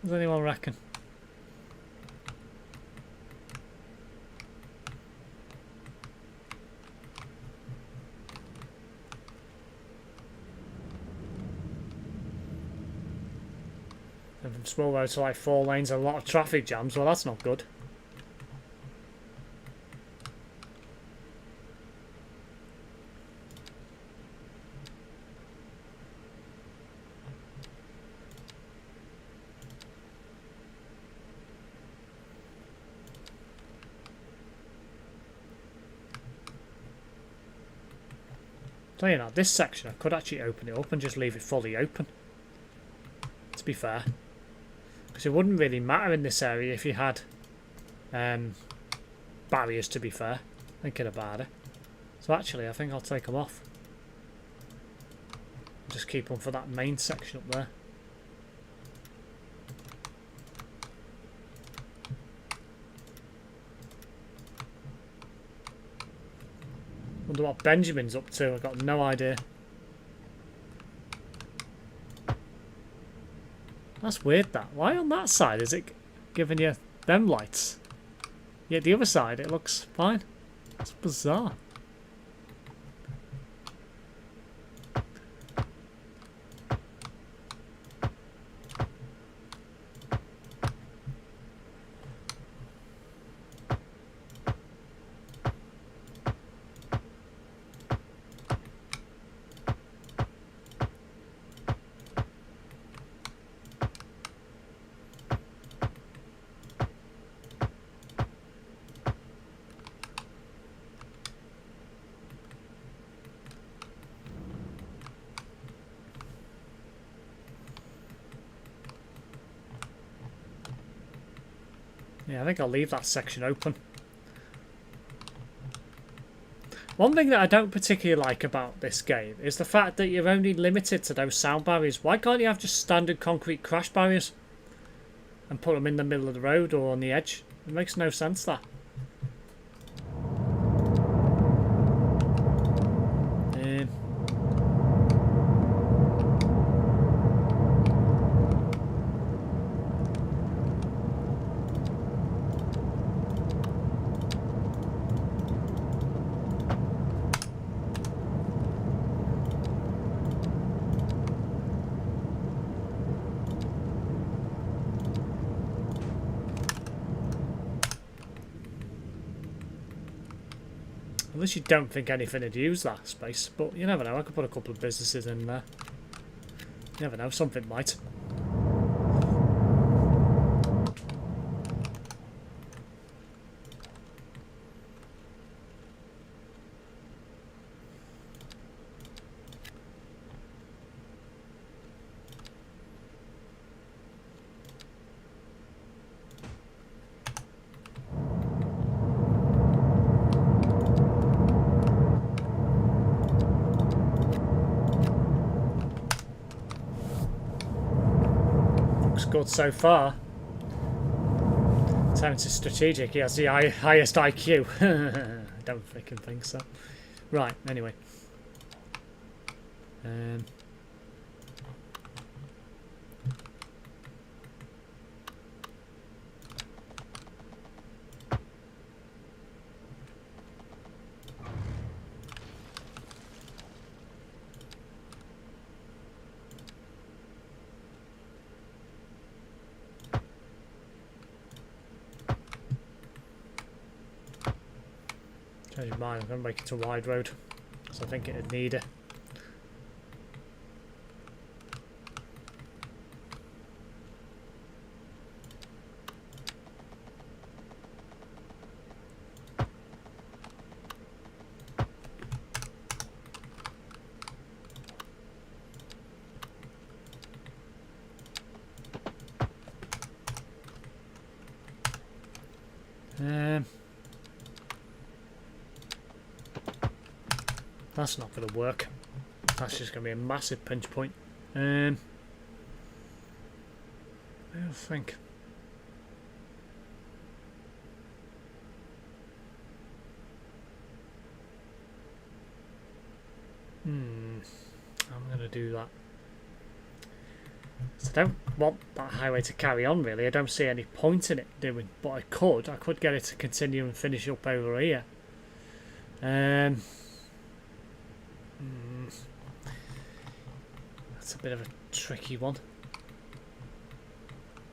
Does anyone reckon? And from small roads to like 4 lanes and a lot of traffic jams, well that's not good. Tell you now, this section I could actually open it up and just leave it fully open, to be fair. Because it wouldn't really matter in this area if you had barriers, to be fair, thinking about it. So actually I think I'll take them off. Just keep them for that main section up there. Wonder what Benjamin's up to, I've got no idea. That's weird that. Why on that side is it giving you them lights? Yet the other side it looks fine. It's bizarre. Yeah, I think I'll leave that section open. One thing that I don't particularly like about this game is the fact that you're only limited to those sound barriers. Why can't you have just standard concrete crash barriers and put them in the middle of the road or on the edge? It makes no sense, that. Unless you don't think anything would use that space, but you never know. I could put a couple of businesses in there. You never know, something might. Good so far. Time to strategic. He has the highest IQ. I don't freaking think so. Right. Anyway. Change your mind. I'm going to make it a wide road, because I think it'd need it. That's not going to work. That's just going to be a massive pinch point. I don't think. I'm going to do that. So I don't want that highway to carry on, really. I don't see any point in it doing, but I could get it to continue and finish up over here. That's a bit of a tricky one.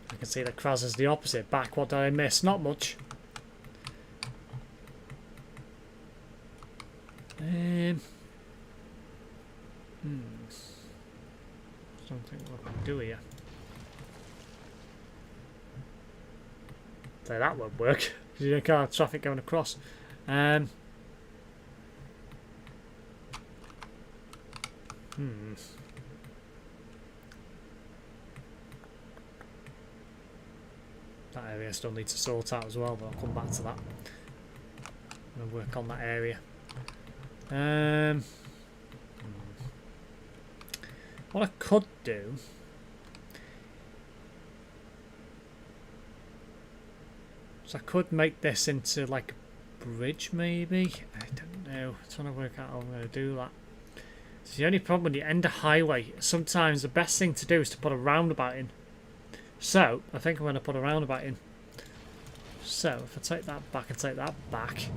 I can see that Kraz is the opposite. Back, what did I miss? Not much. Don't think what I can do here. So that won't work. You can't have traffic going across. That area still needs to sort out as well, but I'll come back to that. I'm going to work on that area. What I could do is I could make this into like a bridge, maybe. I don't know. I'm trying to work out how I'm going to do that. So the only problem when you end a highway, sometimes the best thing to do is to put a roundabout in. So I think I'm going to put a roundabout in. So if I take that back and take that back,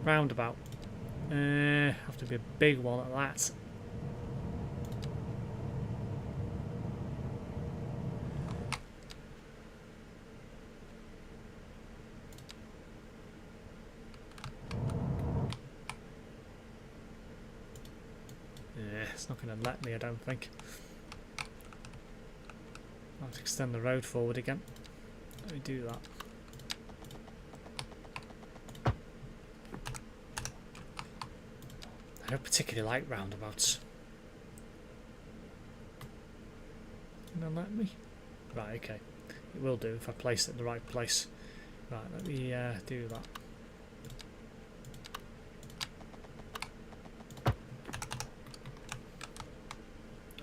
roundabout. Have to be a big one at that. It's not going to let me, I don't think. I'll have to extend the road forward again. Let me do that. I don't particularly like roundabouts. Can they let me? Right, okay. It will do if I place it in the right place. Right, let me do that.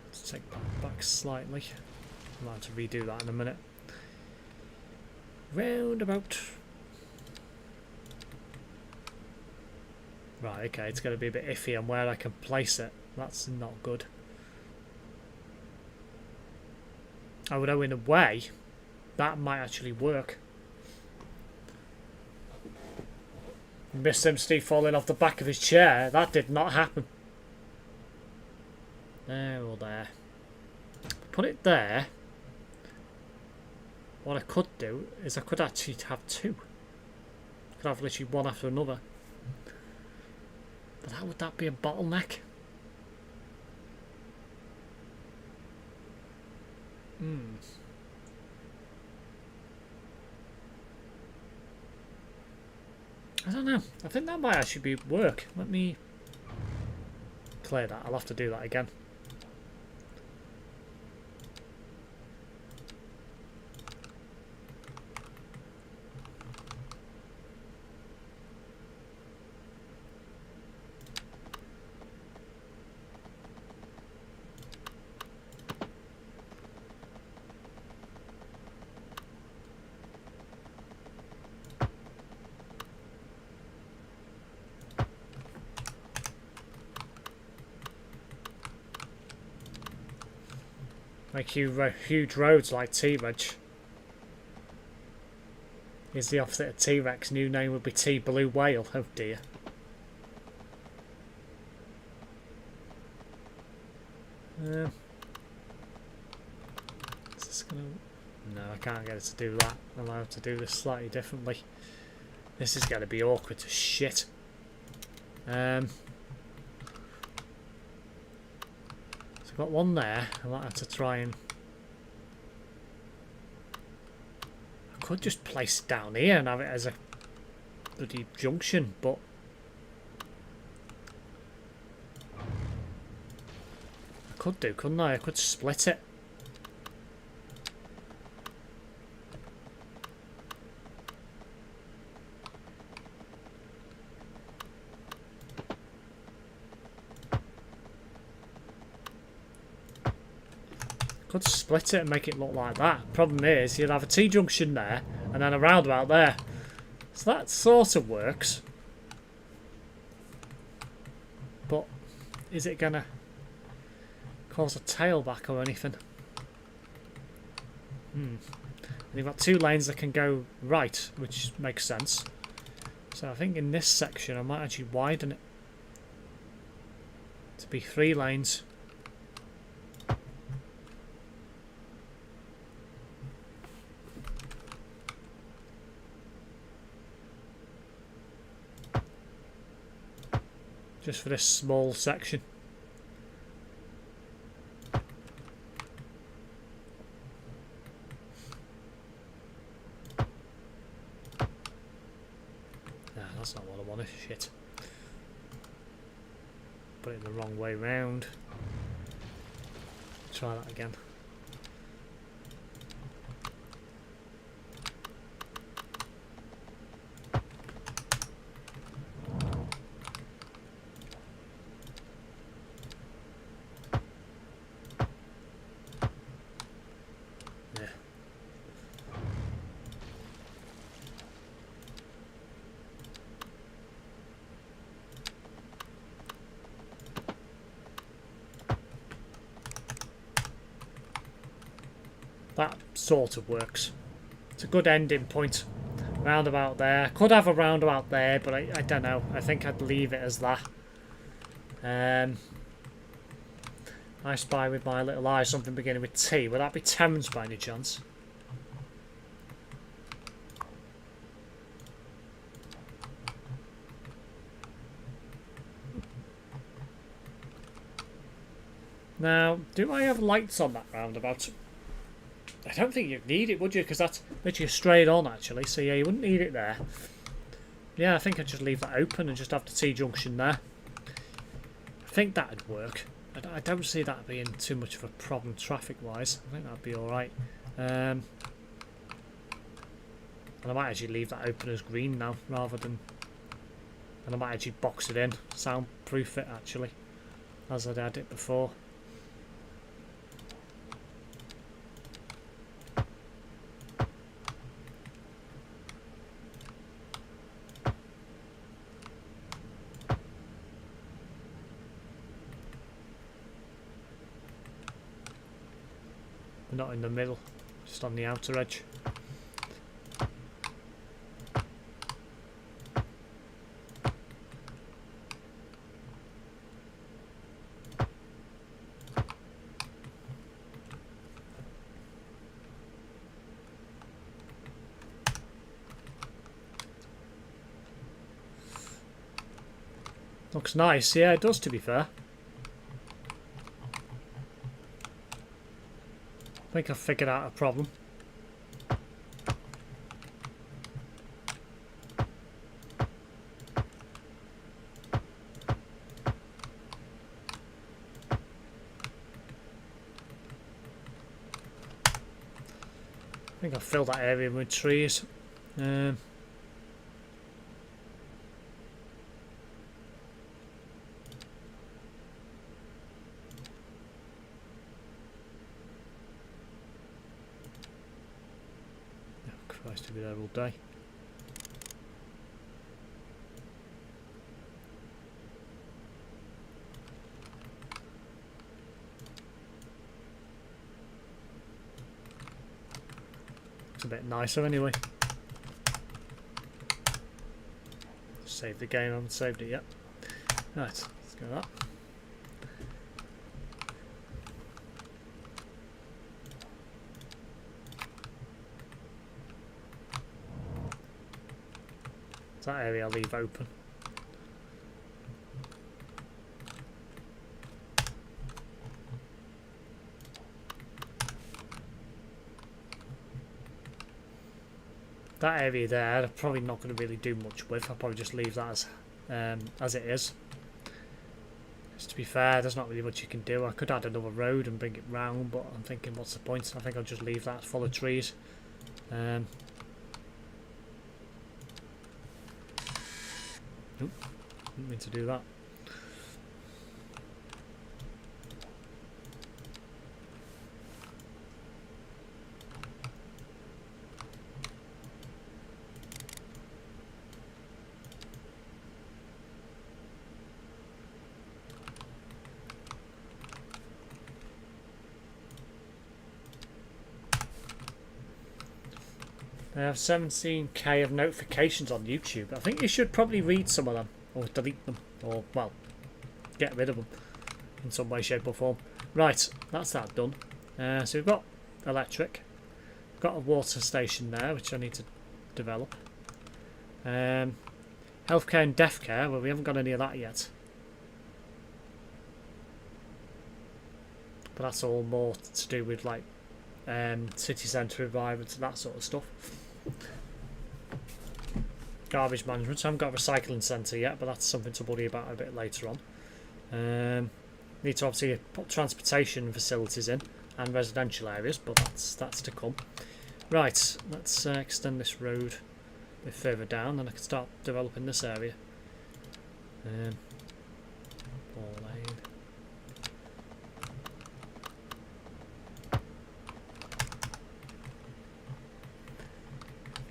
Let's take that back slightly. I might have to redo that in a minute. Roundabout. Right, okay, it's going to be a bit iffy on where I can place it. That's not good. I would know in a way that might actually work. Miss SimSteve falling off the back of his chair. That did not happen. There or there. Put it there. What I could do is I could actually have two. I could have literally one after another. But how would that be a bottleneck? I don't know. I think that might actually work. Let me clear that. I'll have to do that again. Like huge roads like T-Reg. Is the opposite of T-Rex. New name would be T-Blue Whale. Oh dear. Is this gonna... No, I can't get it to do that. I'm allowed to do this slightly differently. This is going to be awkward as shit. Got one there. I might have to try and... I could just place it down here and have it as a bloody junction, but... I could do, couldn't I? I could split it. Could split it and make it look like that. Problem is, you'd have a T-junction there and then a roundabout there. So that sort of works. But is it going to cause a tailback or anything? And you've got two lanes that can go right, which makes sense. So I think in this section I might actually widen it to be 3 lanes. Just for this small section. Nah, that's not what I wanted. Shit. Put it the wrong way round. Try that again. That sort of works. It's a good ending point. Roundabout there. Could have a roundabout there, but I don't know. I think I'd leave it as that. I spy with my little eye something beginning with T. Would that be Thames by any chance? Now, do I have lights on that roundabout? I don't think you'd need it, would you? Because that's literally straight on, actually. So yeah, you wouldn't need it there. Yeah, I think I'd just leave that open and just have the T-junction there. I think that'd work. I don't see that being too much of a problem traffic-wise. I think that'd be alright. And I might actually leave that open as green now, rather than... And I might actually box it in, soundproof it actually, as I had it before. Not in the middle, just on the outer edge. Looks nice, yeah, it does, to be fair. I think I've figured out a problem. I think I've filled that area with trees. To be there all day. It's a bit nicer anyway. Save the game, I haven't saved it yet. Right, let's go that. That area I'll leave open. That area there, I'm probably not going to really do much with. I'll probably just leave that as it is. Because to be fair, there's not really much you can do. I could add another road and bring it round, but I'm thinking, what's the point? I think I'll just leave that full of trees. Nope, didn't mean to do that. They have 17k of notifications on YouTube. I think you should probably read some of them, or delete them, or, well, get rid of them in some way, shape or form. Right, that's that done. So we've got electric. We've got a water station there, which I need to develop. Healthcare and death care, well, we haven't got any of that yet. But that's all more to do with, like, city centre environments and that sort of stuff. Garbage management, so I haven't got a recycling centre yet, but that's something to worry about a bit later on. Need to obviously put transportation facilities in and residential areas, but that's to come. Right, let's extend this road a bit further down, and I can start developing this area. Ball lane.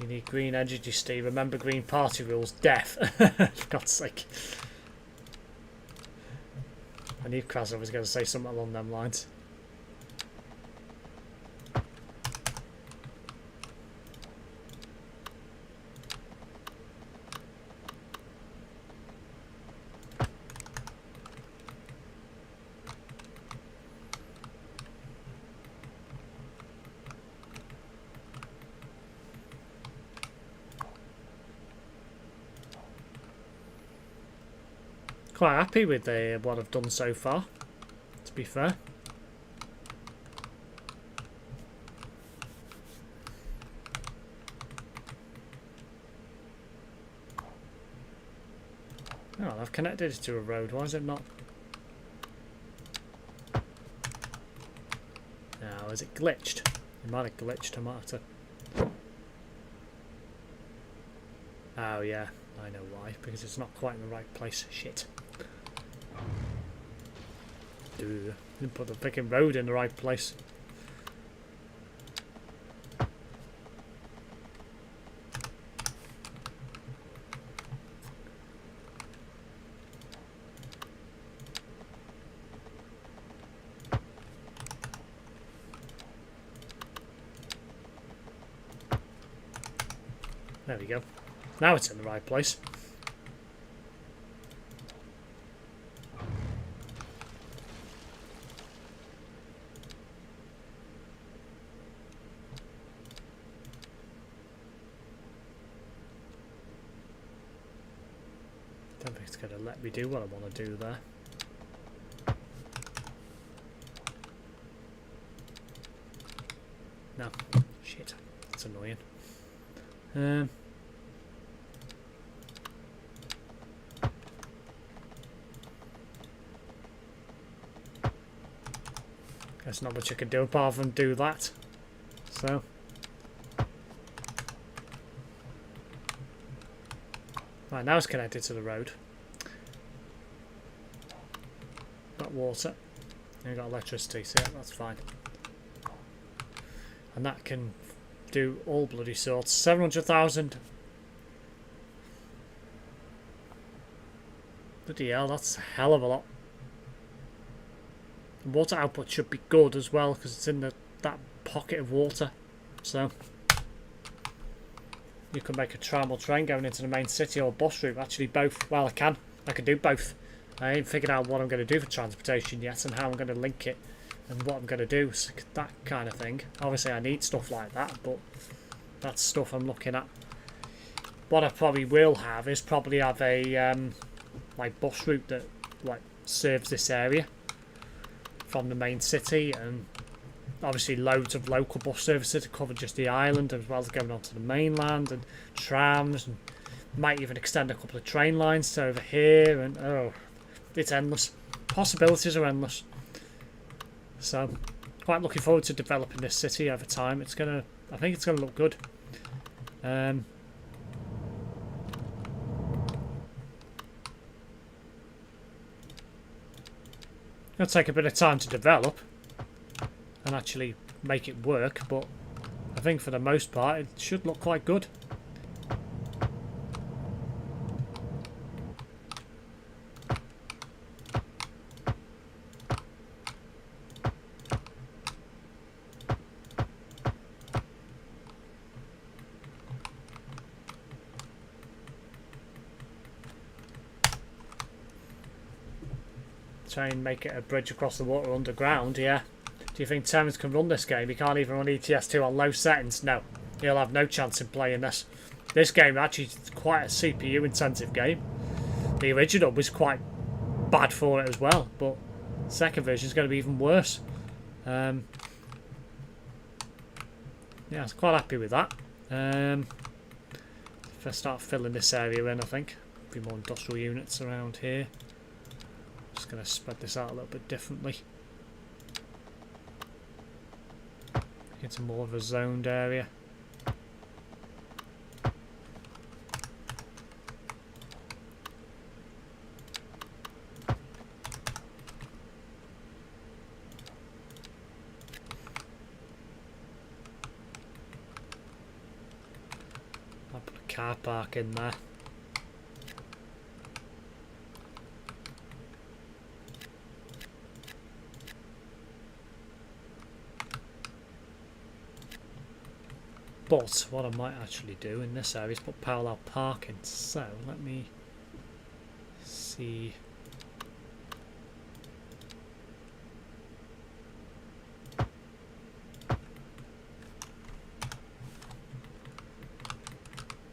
You need green energy, Steve. Remember green party rules. Death. For God's sake. I knew Krasov was going to say something along them lines. Quite happy with what I've done so far, to be fair. Oh, I've connected it to a road. Why is it not? Now, is it glitched? It might have glitched. I might have to Oh yeah, I know why. Because it's not quite in the right place. Shit. Dude, didn't put the freaking road in the right place. There we go. Now it's in the right place. Don't think it's going to let me do what I want to do there. No. Shit. That's annoying. There's not much I can do apart from do that. So. Right, now it's connected to the road. Got water. And we've got electricity, so yeah, that's fine. And that can do all bloody sorts. 700,000. Bloody hell, that's a hell of a lot. The water output should be good as well because it's in that pocket of water. So you can make a tram or train going into the main city or bus route. Actually both. Well, I can do both. I ain't figured out what I'm going to do for transportation yet and how I'm going to link it and what I'm going to do, so that kind of thing. Obviously I need stuff like that, but that's stuff I'm looking at. What I probably will have is probably have a like bus route that like serves this area from the main city, and obviously loads of local bus services to cover just the island as well as going on to the mainland, and trams, and might even extend a couple of train lines to over here, and oh, it's endless. Possibilities are endless. So quite looking forward to developing this city over time. I think it's gonna look good. It'll take a bit of time to develop and actually make it work, but I think for the most part it should look quite good. Try and make it a bridge across the water underground, yeah. Do you think Terrence can run this game? He can't even run ETS2 on low settings? No. He'll have no chance in playing this. This game actually is quite a CPU intensive game. The original was quite bad for it as well, but the second version is going to be even worse. Yeah, I was quite happy with that. If I start filling this area in, I think. A few more industrial units around here. Just going to spread this out a little bit differently. Into more of a zoned area. I'll put a car park in there. But what I might actually do in this area is put parallel parking. So let me see.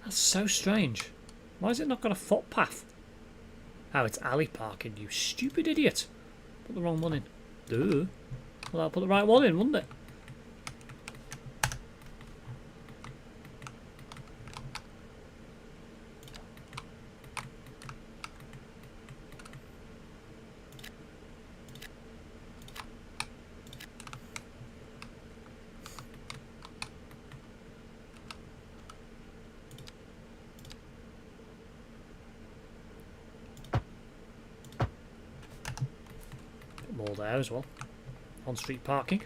That's so strange. Why has it not got a footpath? Oh, it's alley parking, you stupid idiot. Put the wrong one in. Duh. Well, I'll put the right one in, wouldn't it? available there as well. On-street parking.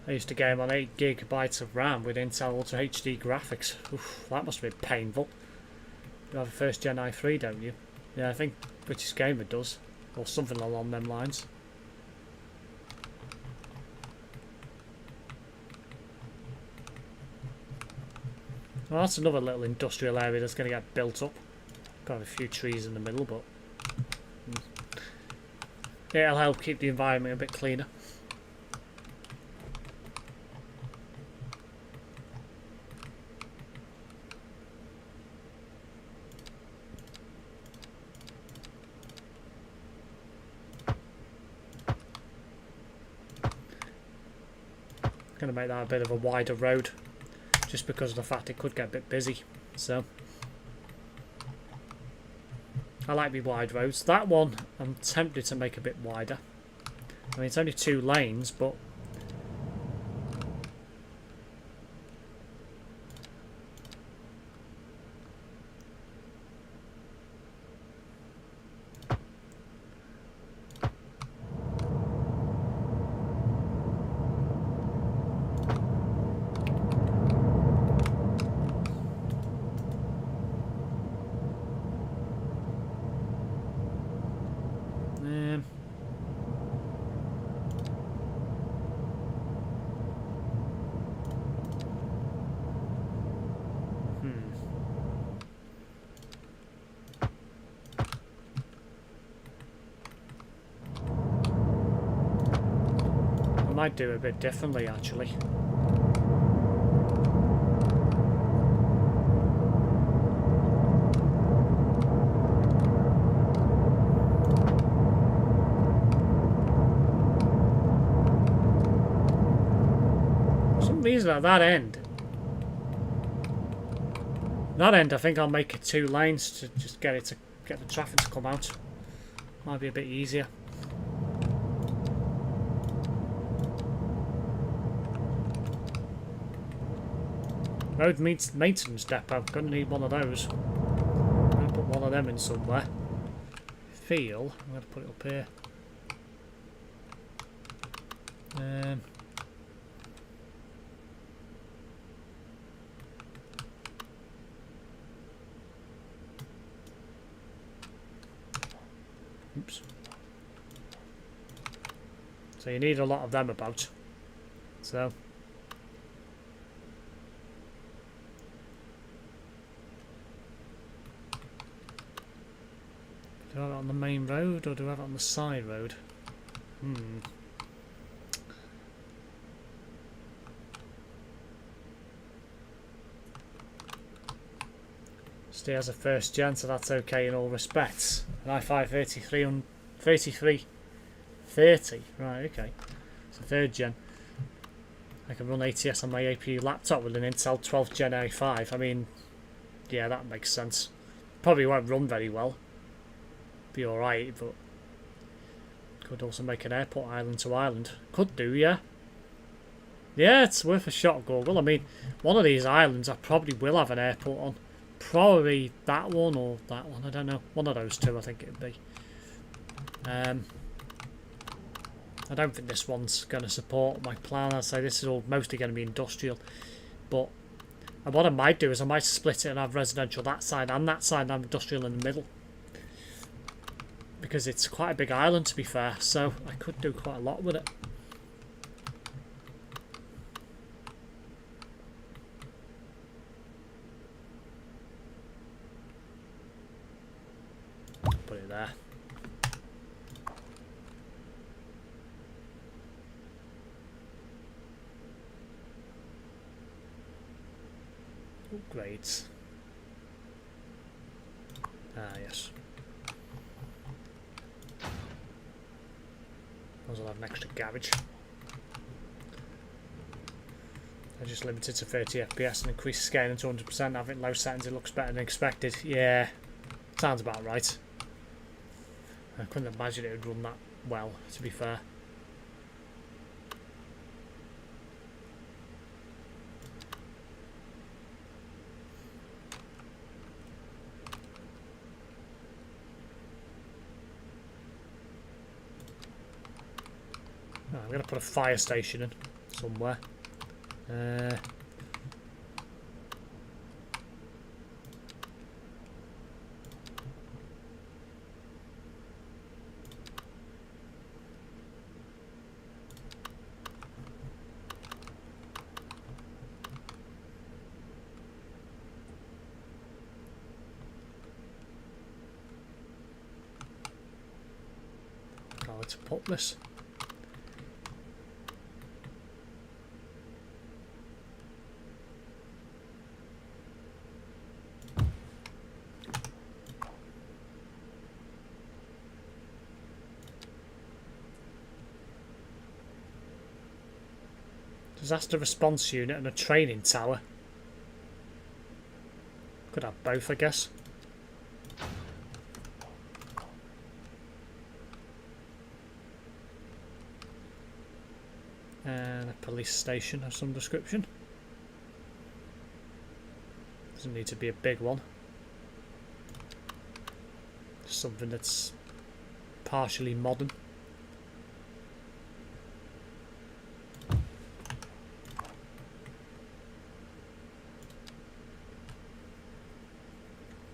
I used to game on 8 gigabytes of RAM with Intel Ultra HD graphics. Oof, that must have been painful. You have a first gen i3, don't you? Yeah, I think British Gamer does. Or something along them lines. Well, that's another little industrial area that's going to get built up. Got a few trees in the middle, but yeah, it'll help keep the environment a bit cleaner. Going to make that a bit of a wider road, just because of the fact it could get a bit busy. So I like the wide roads. That one I'm tempted to make a bit wider. I mean, it's only 2 lanes, but I might do it a bit differently actually. For some reason at that end I think I'll make it 2 lanes to just get the traffic to come out. Might be a bit easier. Road maintenance depot. Gonna need one of those. I'm gonna put one of them in somewhere. I'm gonna put it up here. Oops. So you need a lot of them about. So do I have it on the main road or do I have it on the side road? Stay as a first gen, so that's okay in all respects. An i5 3330. Right, okay. It's a 3rd gen. I can run ATS on my APU laptop with an Intel 12th gen i5. I mean, yeah, that makes sense. Probably won't run very well. Be alright, but could also make an airport island to island. Could do, yeah. Yeah, it's worth a shot, Google. I mean, one of these islands I probably will have an airport on. Probably that one or that one, I don't know. One of those 2 I think it would be. I don't think this one's going to support my plan. I'd say this is all mostly going to be industrial. But what I might do is I might split it and have residential that side and have industrial in the middle. Because it's quite a big island to be fair, so I could do quite a lot with it. Put it there. Upgrades. Ah, yes. I'll have an extra garage. I just limited to 30 FPS and increased scaling to 100%. Having low settings, it looks better than expected. Yeah, sounds about right. I couldn't imagine it would run that well, to be fair. Oh, I'm going to put a fire station in somewhere. To put this. Disaster response unit and a training tower. Could have both, I guess. And a police station of some description. Doesn't need to be a big one. Just something that's partially modern.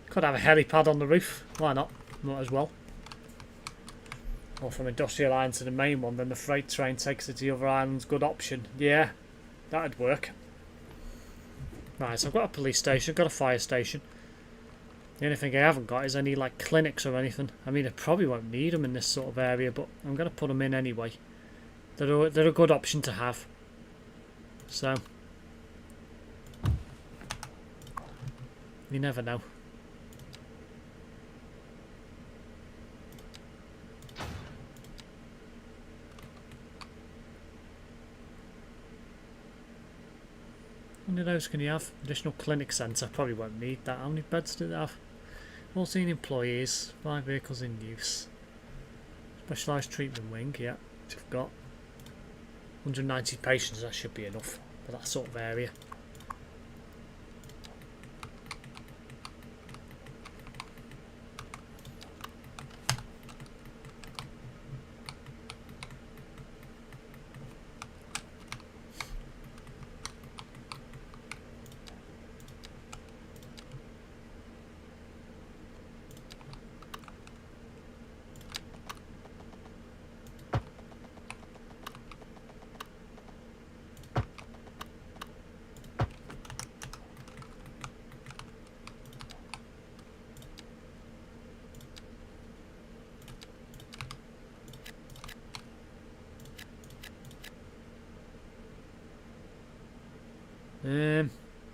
Could have a helipad on the roof. Why not? Might as well. Or from industrial line to the main one, then the freight train takes it to the other islands. Good option. Yeah, that'd work. Right, so I've got a police station, I've got a fire station. The only thing I haven't got is any like clinics or anything. I mean, I probably won't need them in this sort of area, but I'm going to put them in anyway. They're a good option to have. So, you never know. How many of those can you have? Additional clinic centre. Probably won't need that. How many beds do they have? 14 employees. 5 vehicles in use. Specialised treatment wing. Yeah, which I've got. 190 patients. That should be enough for that sort of area.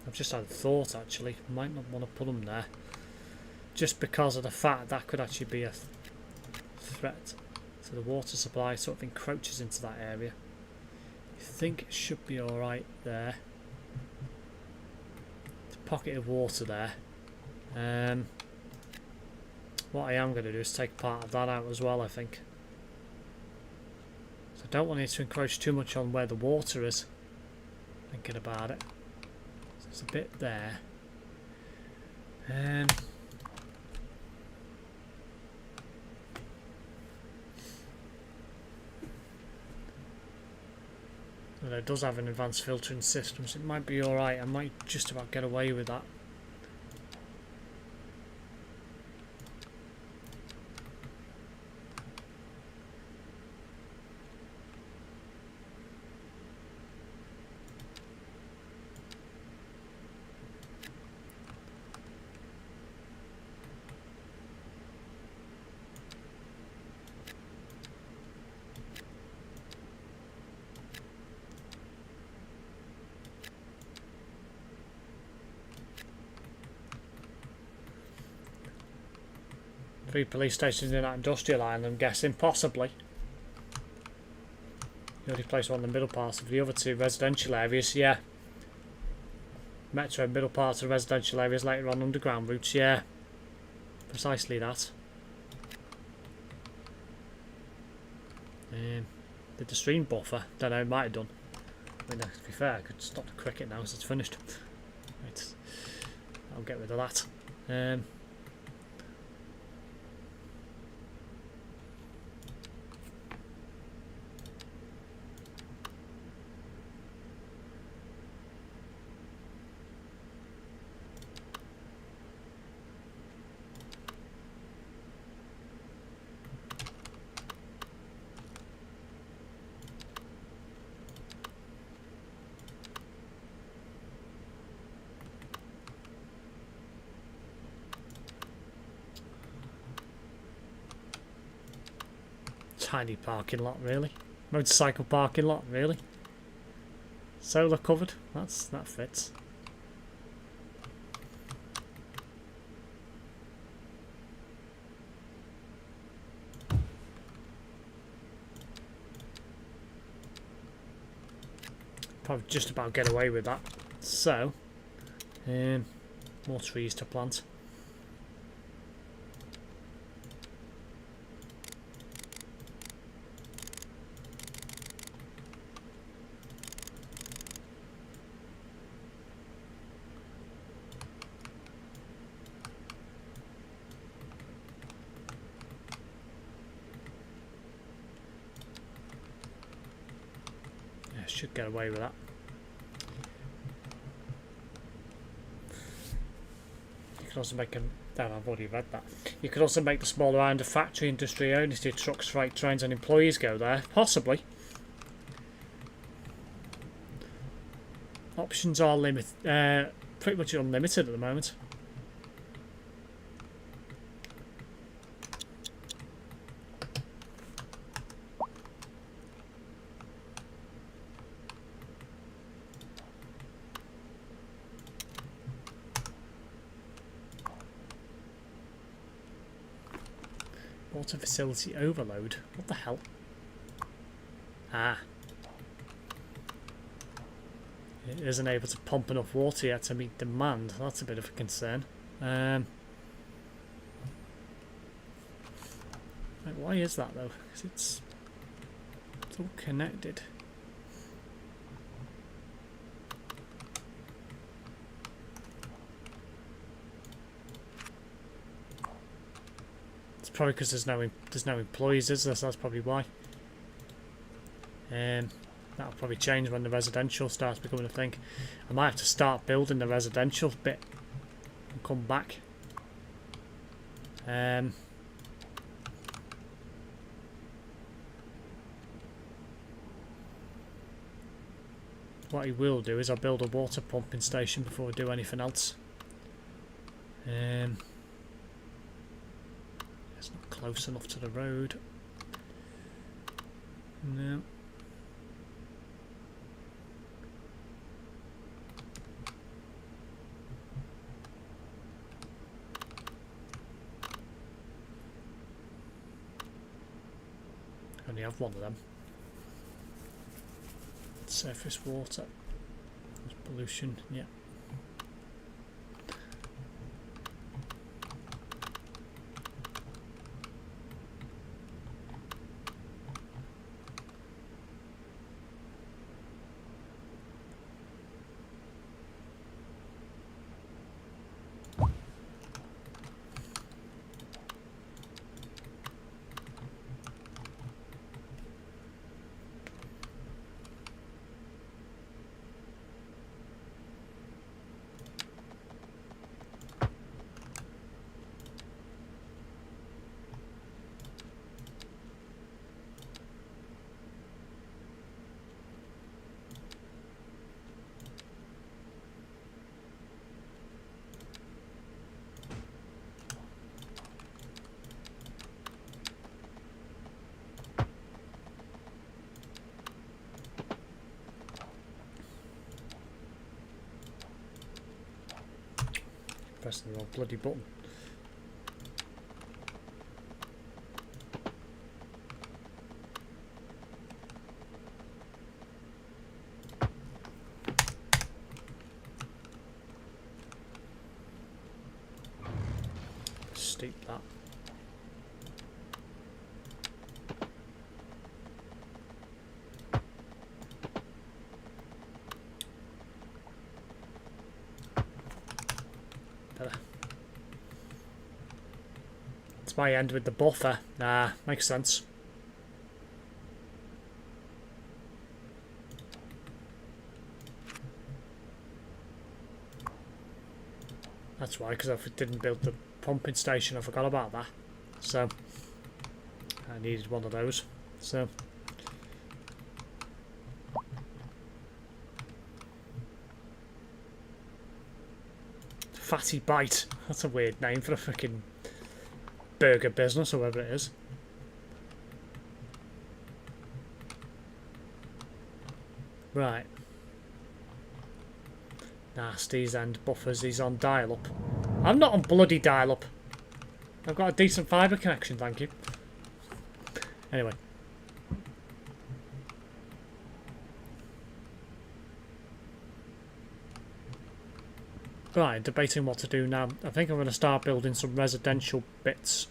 I've just had a thought actually. Might not want to put them there, just because of the fact that could actually be a threat. So the water supply sort of encroaches into that area. I think it should be alright there. It's a pocket of water there. What I am going to do is take part of that out as well, I think. So I don't want it to encroach too much on where the water is. Thinking about it. So it's a bit there. Although it does have an advanced filtering system, so it might be alright. I might just about get away with that. Three police stations in that industrial island, I'm guessing, possibly. You already placed one in the middle part of the other two residential areas, yeah. Metro, middle part of residential areas, later on underground routes, yeah. Precisely that. Did the stream buffer? Don't know, might have done. I mean, to be fair, I could stop the cricket now as it's finished. Right. I'll get rid of that. Tiny parking lot, really. Motorcycle parking lot, really. Solar covered. That fits. Probably just about get away with that. So, more trees to plant. Should get away with that. You could also make I've already read that. You could also make the smaller island a factory industry only to trucks, freight trains and employees go there. Possibly. Options are pretty much unlimited at the moment. Water facility overload. What the hell? Ah. It isn't able to pump enough water yet to meet demand. That's a bit of a concern. Why is that though? Because it's all connected. Probably because there's no employees, is there? So that's probably why. That'll probably change when the residential starts becoming a thing. I might have to start building the residential bit and come back. What I will do is I'll build a water pumping station before I do anything else. It's not close enough to the road. No. I only have one of them. Surface water. There's pollution, yeah. Pressing the wrong bloody button. Steep that. It's my end with the buffer. Nah, makes sense. That's why, because I didn't build the pumping station. I forgot about that. So, I needed one of those. So, Fatty Bite. That's a weird name for a freaking burger business or whatever it is. Right. Nasties and buffers. He's on dial-up. I'm not on bloody dial-up. I've got a decent fibre connection, thank you. Anyway. Right, debating what to do now. I think I'm going to start building some residential bits.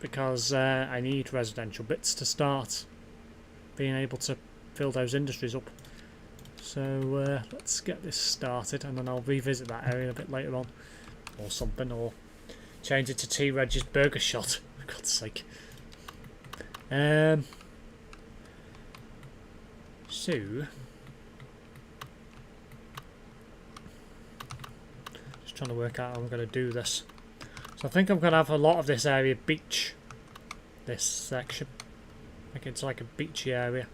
Because I need residential bits to start being able to fill those industries up. So let's get this started, and then I'll revisit that area a bit later on. Or something, or change it to T-Reg's Burger Shot, for God's sake. So, just trying to work out how I'm going to do this. So I think I'm going to have a lot of this area beach, this section. Make it like a beachy area,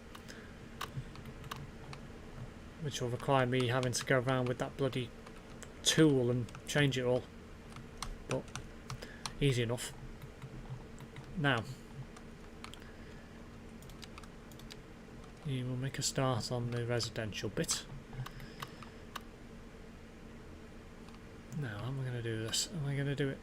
which will require me having to go around with that bloody tool and change it all. But easy enough. Now, you will make a start on the residential bit. Now, how am I going to do this? Am I going to do it?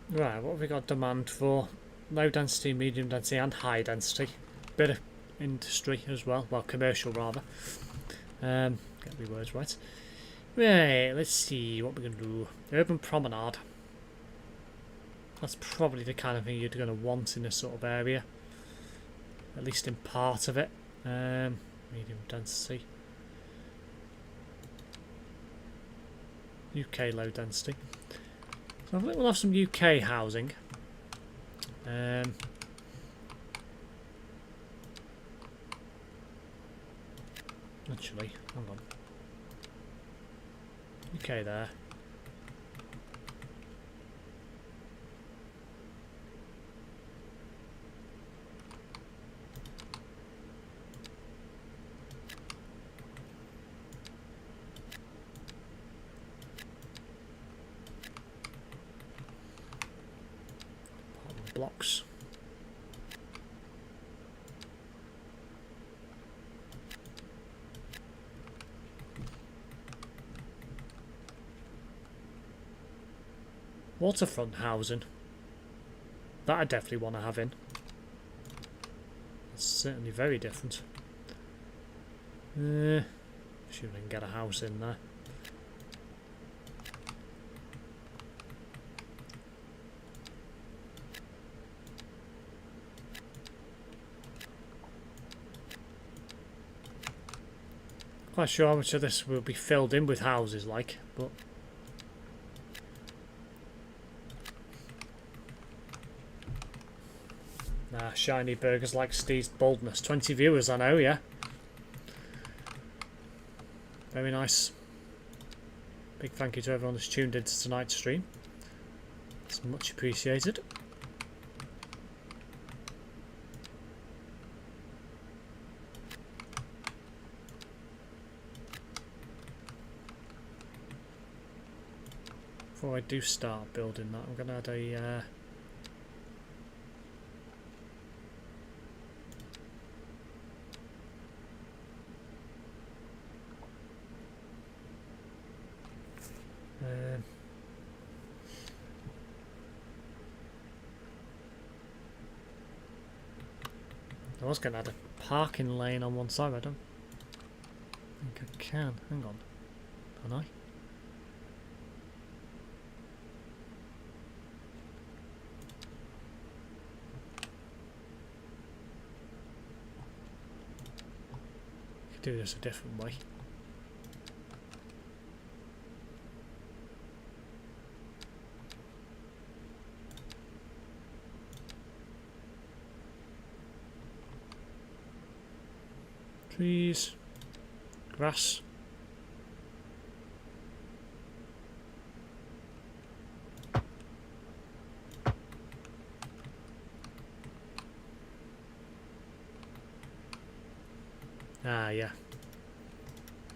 Right, what have we got demand for? Low density, medium density and high density. Bit of industry as well, well commercial rather. Get my words right. Right, let's see what we're going to do. Urban promenade. That's probably the kind of thing you're going to want in this sort of area. At least in part of it. Medium density. UK low density. So I think we'll have some UK housing. Actually, hang on. UK there. Blocks. Waterfront housing. That I definitely want to have in. It's certainly very different. Sure we can get a house in there. Quite sure how much of this will be filled in with houses like, but nah, shiny burgers like Steve's boldness. 20 viewers, I know, yeah. Very nice. Big thank you to everyone that's tuned into tonight's stream. It's much appreciated. Before I do start building that, I'm going to add a I was going to add a parking lane on one side, but I don't think I can. Hang on. Can I? do this a different way. Trees, grass. Ah, yeah.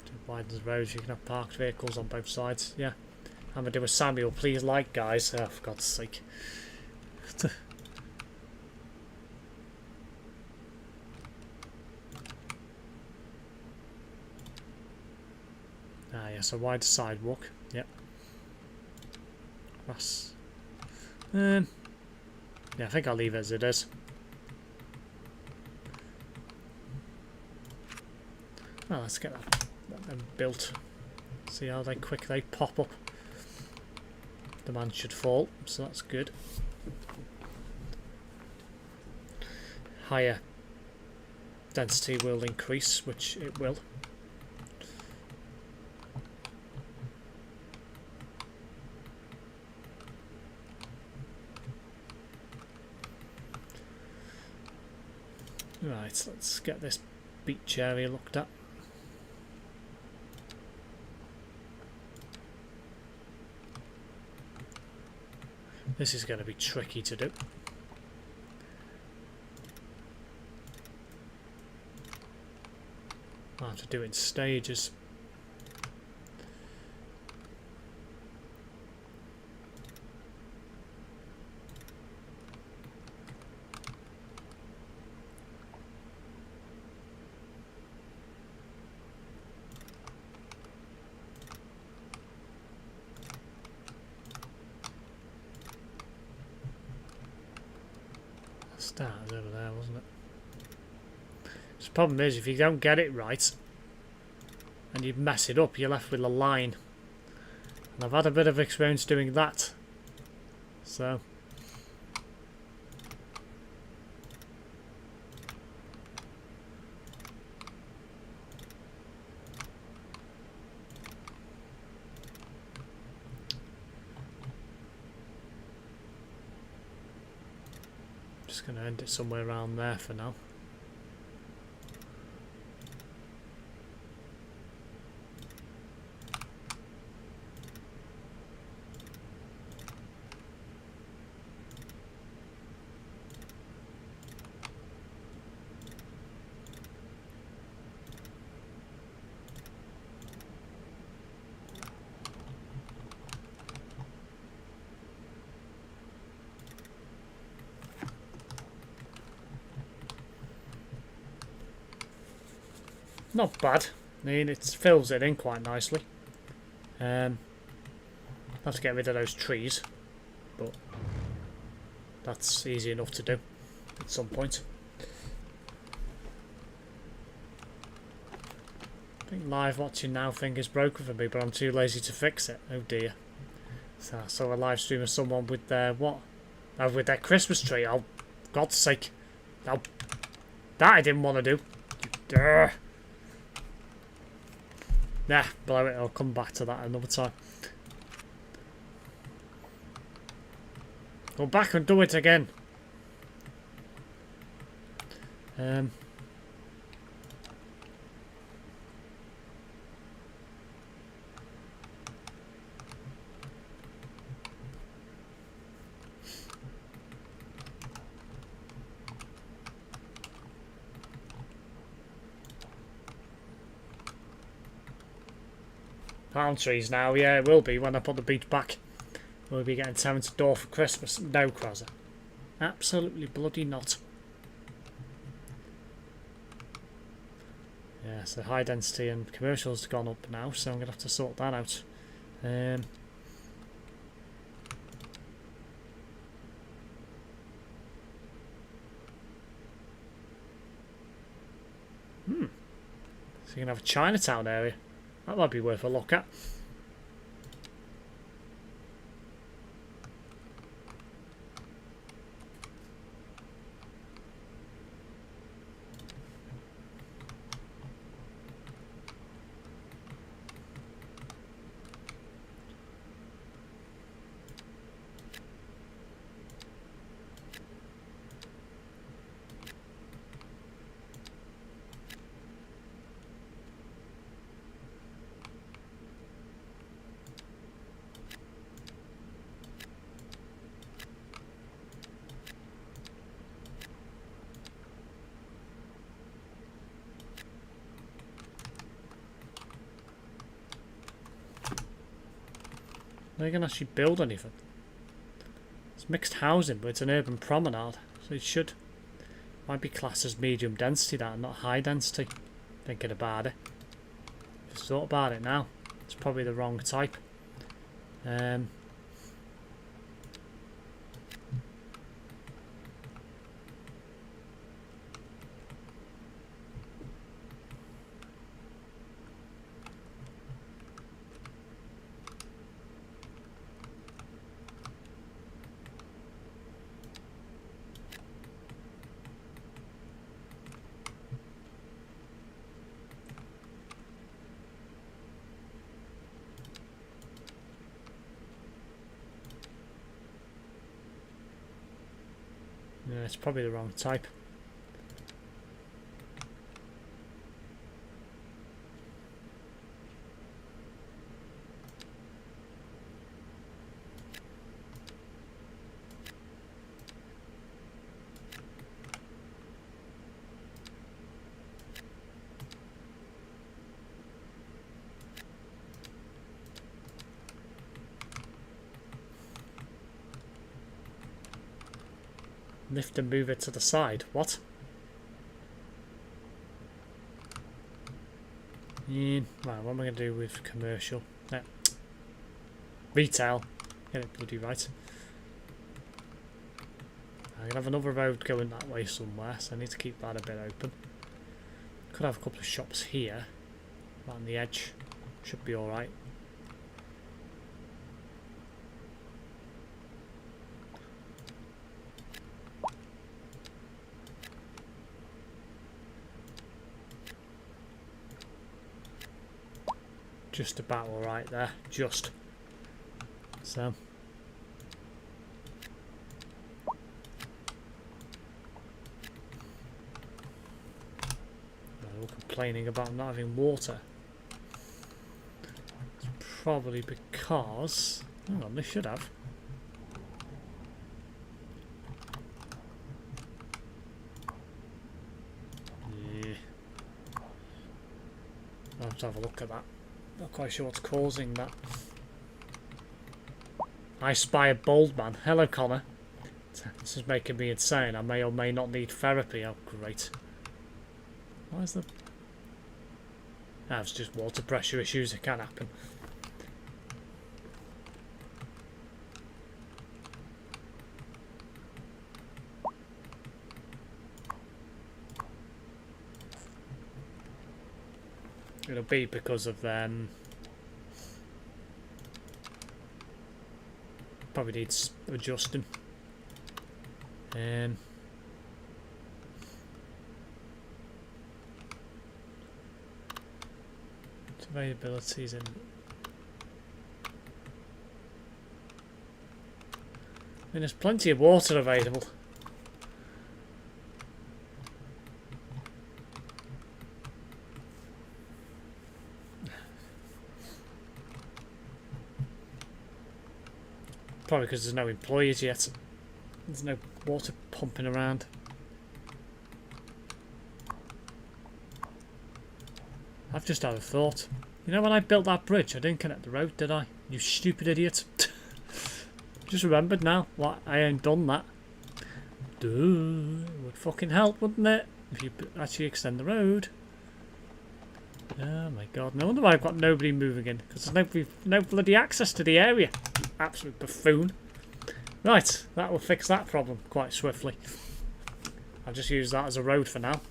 To widen the roads, you can have parked vehicles on both sides. Yeah. I'm gonna do a Samuel, please like, guys. Oh, for God's sake. Ah, yes, a wide sidewalk. Yep. Grass. Yeah, I think I'll leave it as it is. Well, let's get them built. See how quick they pop up. The man should fall, so that's good. Higher density will increase, which it will. Right, let's get this beach area looked at. This is going to be tricky to do. I'll have to do it in stages. That was over there, wasn't it? So the problem is, if you don't get it right and you mess it up, you're left with a line. And I've had a bit of experience doing that. So just going to end it somewhere around there for now. Not bad. I mean, it fills it in quite nicely. Have to get rid of those trees, but that's easy enough to do at some point. I think live watching now thing is broken for me, but I'm too lazy to fix it. Oh dear. So I saw a live stream of someone with their what? Oh, with their Christmas tree. Oh, God's sake. Oh, that I didn't want to do. Durr. Nah, blow it. I'll come back to that another time. Go back and do it again. Palm trees now, yeah, it will be when I put the beach back. We'll be getting Terrence a door for Christmas. No, Crozza. Absolutely bloody not. Yeah, so high density and commercials have gone up now, so I'm going to have to sort that out. So you can have a Chinatown area. That might be worth a look at. they can actually build anything. It's mixed housing, but it's an urban promenade, so it might be classed as medium density, that, and not high density. Thinking about it. Just thought about it now. It's probably the wrong type. Yeah, it's probably the wrong type. Lift and move it to the side. What? Right, what am I going to do with commercial? Retail. Get it bloody right. I'm going to have another road going that way somewhere, so I need to keep that a bit open. Could have a couple of shops here. Right on the edge. Should be alright. Just about alright there. Just. So. They're all complaining about not having water. It's probably because... Hang on, they should have. Yeah. I'll have to have a look at that. Not quite sure what's causing that. I spy a bold man. Hello, Connor. This is making me insane. I may or may not need therapy. Oh, great. Why is the... It's just water pressure issues. It can happen. It'll be because of probably needs adjusting. Availability's in. I mean, there's plenty of water available. Probably because there's no employees yet. There's no water pumping around. I've just had a thought. You know when I built that bridge, I didn't connect the road, did I? You stupid idiot. Just remembered now. What? I ain't done that. Duh. It would fucking help, wouldn't it? If you actually extend the road. Oh my god. No wonder why I've got nobody moving in. Because there's no bloody access to the area. You absolute buffoon. Right. That will fix that problem quite swiftly. I'll just use that as a road for now.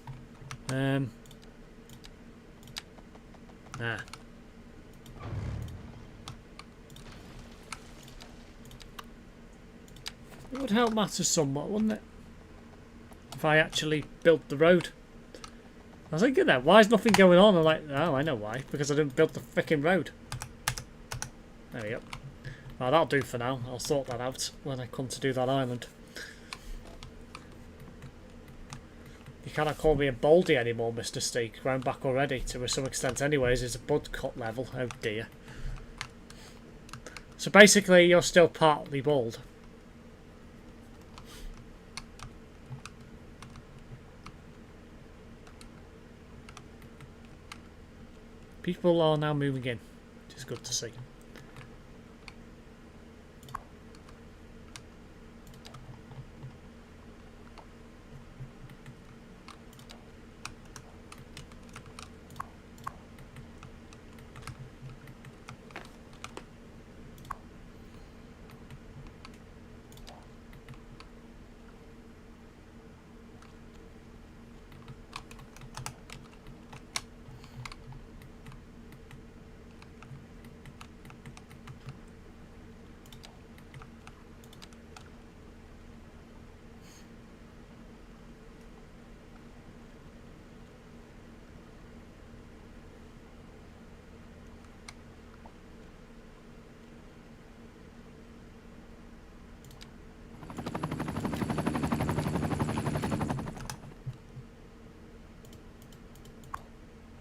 It would help matters somewhat, wouldn't it? If I actually built the road. I was thinking that, why is nothing going on? I'm like, oh, I know why. Because I didn't build the frickin' road. There we go. Well, that'll do for now. I'll sort that out when I come to do that island. You cannot call me a baldy anymore, Mr. Steak. Round back already, to some extent anyways. It's a bud cut level. Oh dear. So basically, you're still partly bald. People are now moving in, which is good to see.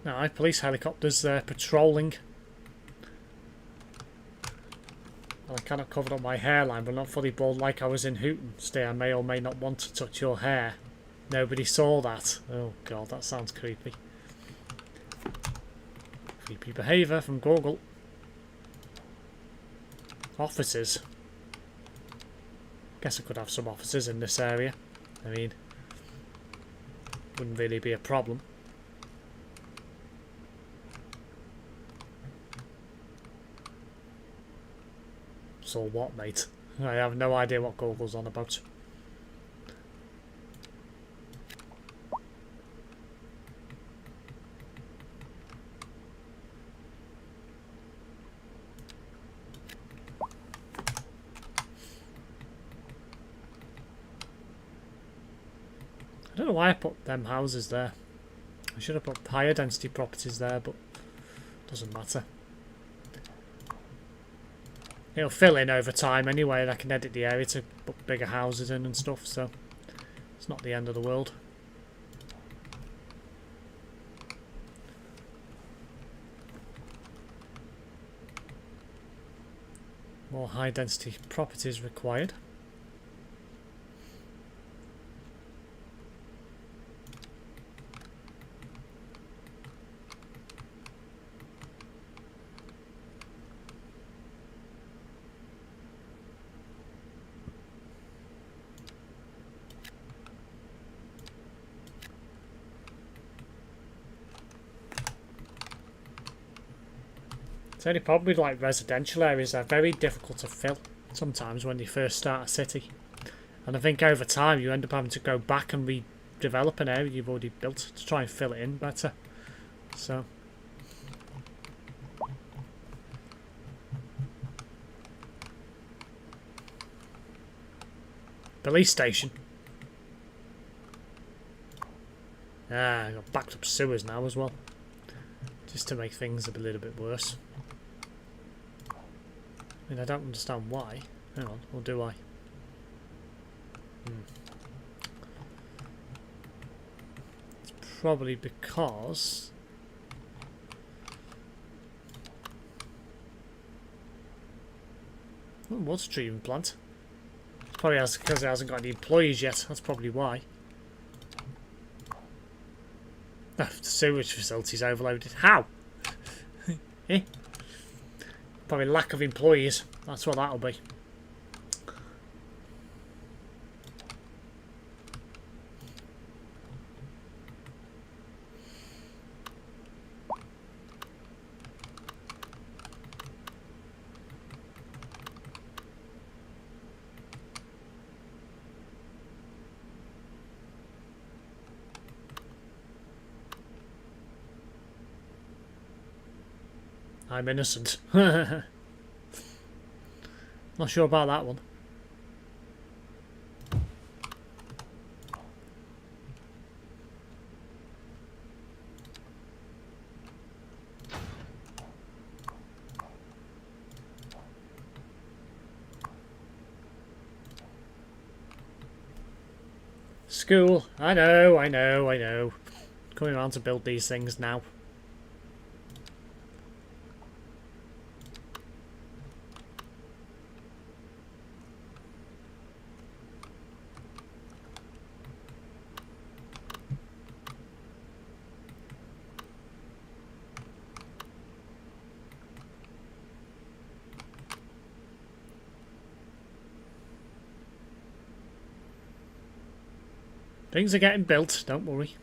Now, I have police helicopters patrolling. Well, I kind of covered up my hairline, but not fully bald like I was in Hooten. Stay, I may or may not want to touch your hair. Nobody saw that. Oh god, that sounds creepy. Creepy behaviour from Google. Offices. Guess I could have some offices in this area. I mean, wouldn't really be a problem. So what, mate? I have no idea what Google's on about. I don't know why I put them houses there. I should have put higher density properties there, but it doesn't matter. It'll fill in over time anyway, and I can edit the area to put bigger houses in and stuff, so it's not the end of the world. More high density properties required. The only problem with like residential areas, they're very difficult to fill sometimes when you first start a city. And I think over time you end up having to go back and redevelop an area you've already built to try and fill it in better. So police station. Ah, I got backed up sewers now as well. Just to make things a little bit worse. I mean, I don't understand why. Hang on, or do I? It's probably because... water treatment plant. It's probably because it hasn't got any employees yet. That's probably why. Oh, the sewage facility's overloaded. How? Eh? Probably lack of employees. That's what that'll be. I'm innocent. Not sure about that one. School. I know. Coming around to build these things now. Things are getting built, don't worry.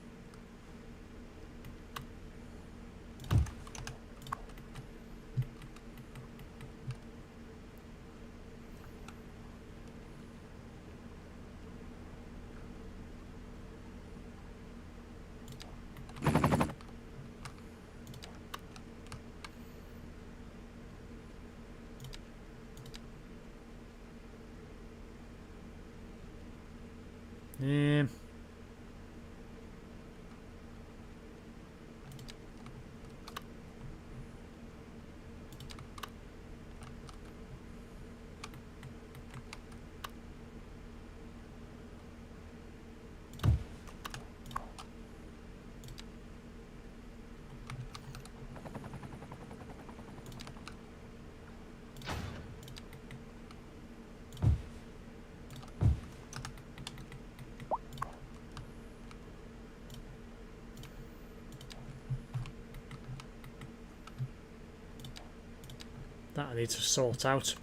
that I need to sort out.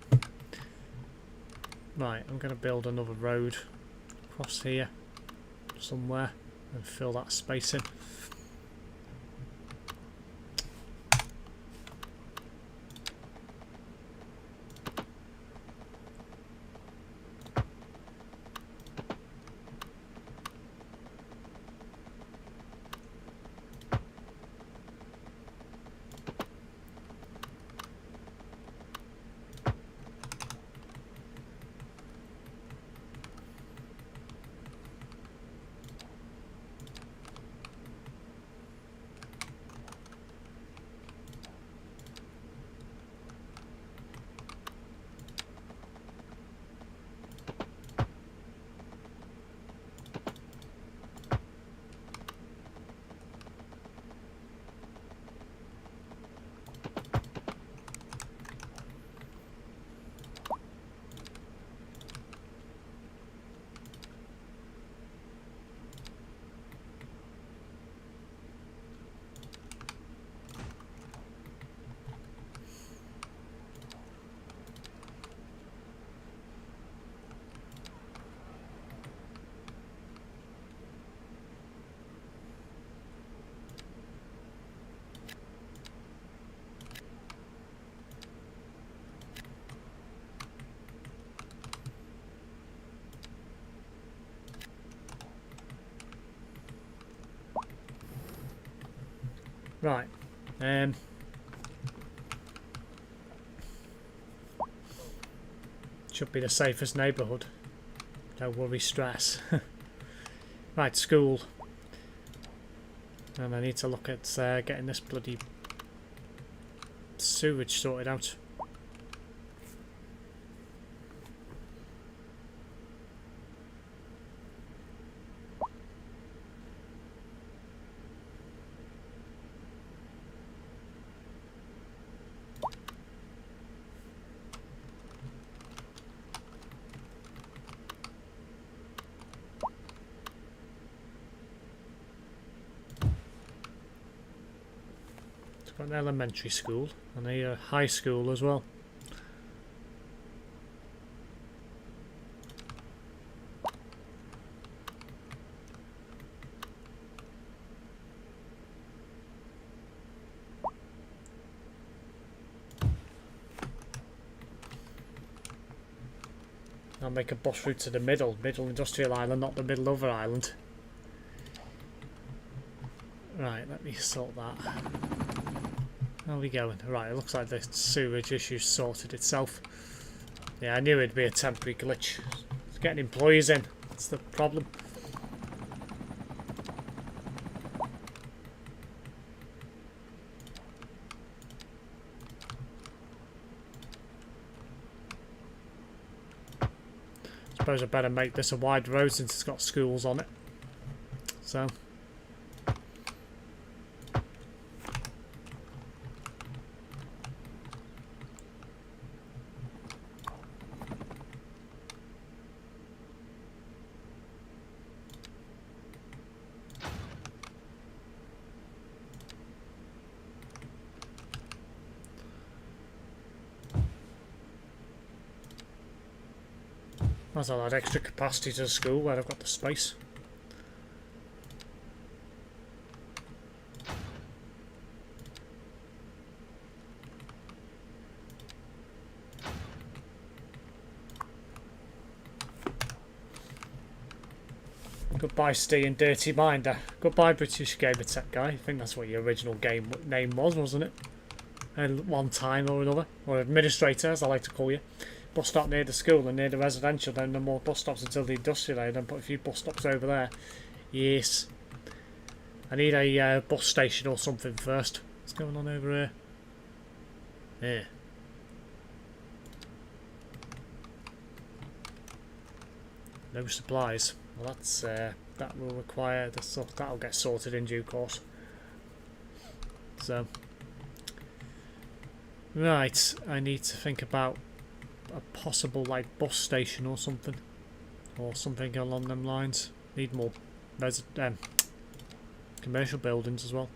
Right, I'm going to build another road across here somewhere and fill that space in. Right. Should be the safest neighbourhood. Don't worry, stress. Right, school. And I need to look at getting this bloody sewage sorted out. Got an elementary school and a high school as well. I'll make a bus route to the middle industrial island, not the middle other island. Right, let me sort that. How are we going? Right, it looks like the sewage issue sorted itself. Yeah, I knew it'd be a temporary glitch. It's getting employees in. That's the problem. Suppose I better make this a wide road since it's got schools on it. So. That's a lot of extra capacity to the school where I've got the space. Goodbye, Steve and Dirty Minder. Goodbye, British Gamer Tech Guy. I think that's what your original game name was, wasn't it? At one time or another. Or administrator, as I like to call you. Bus stop near the school and near the residential, then no more bus stops until the industrial area, then put a few bus stops over there. Yes. I need a bus station or something first. What's going on over here? Here. No supplies. Well, that's that will require that'll get sorted in due course. So, right, I need to think about a possible like bus station or something along them lines. Need more commercial buildings as well.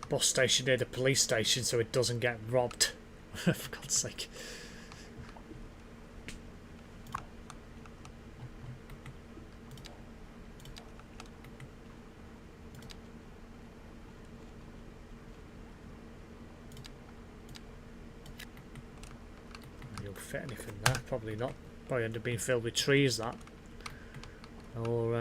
bus station near the police station so it doesn't get robbed. For God's sake. You'll fit anything there? Probably not. Probably end up being filled with trees, that. Or, oh,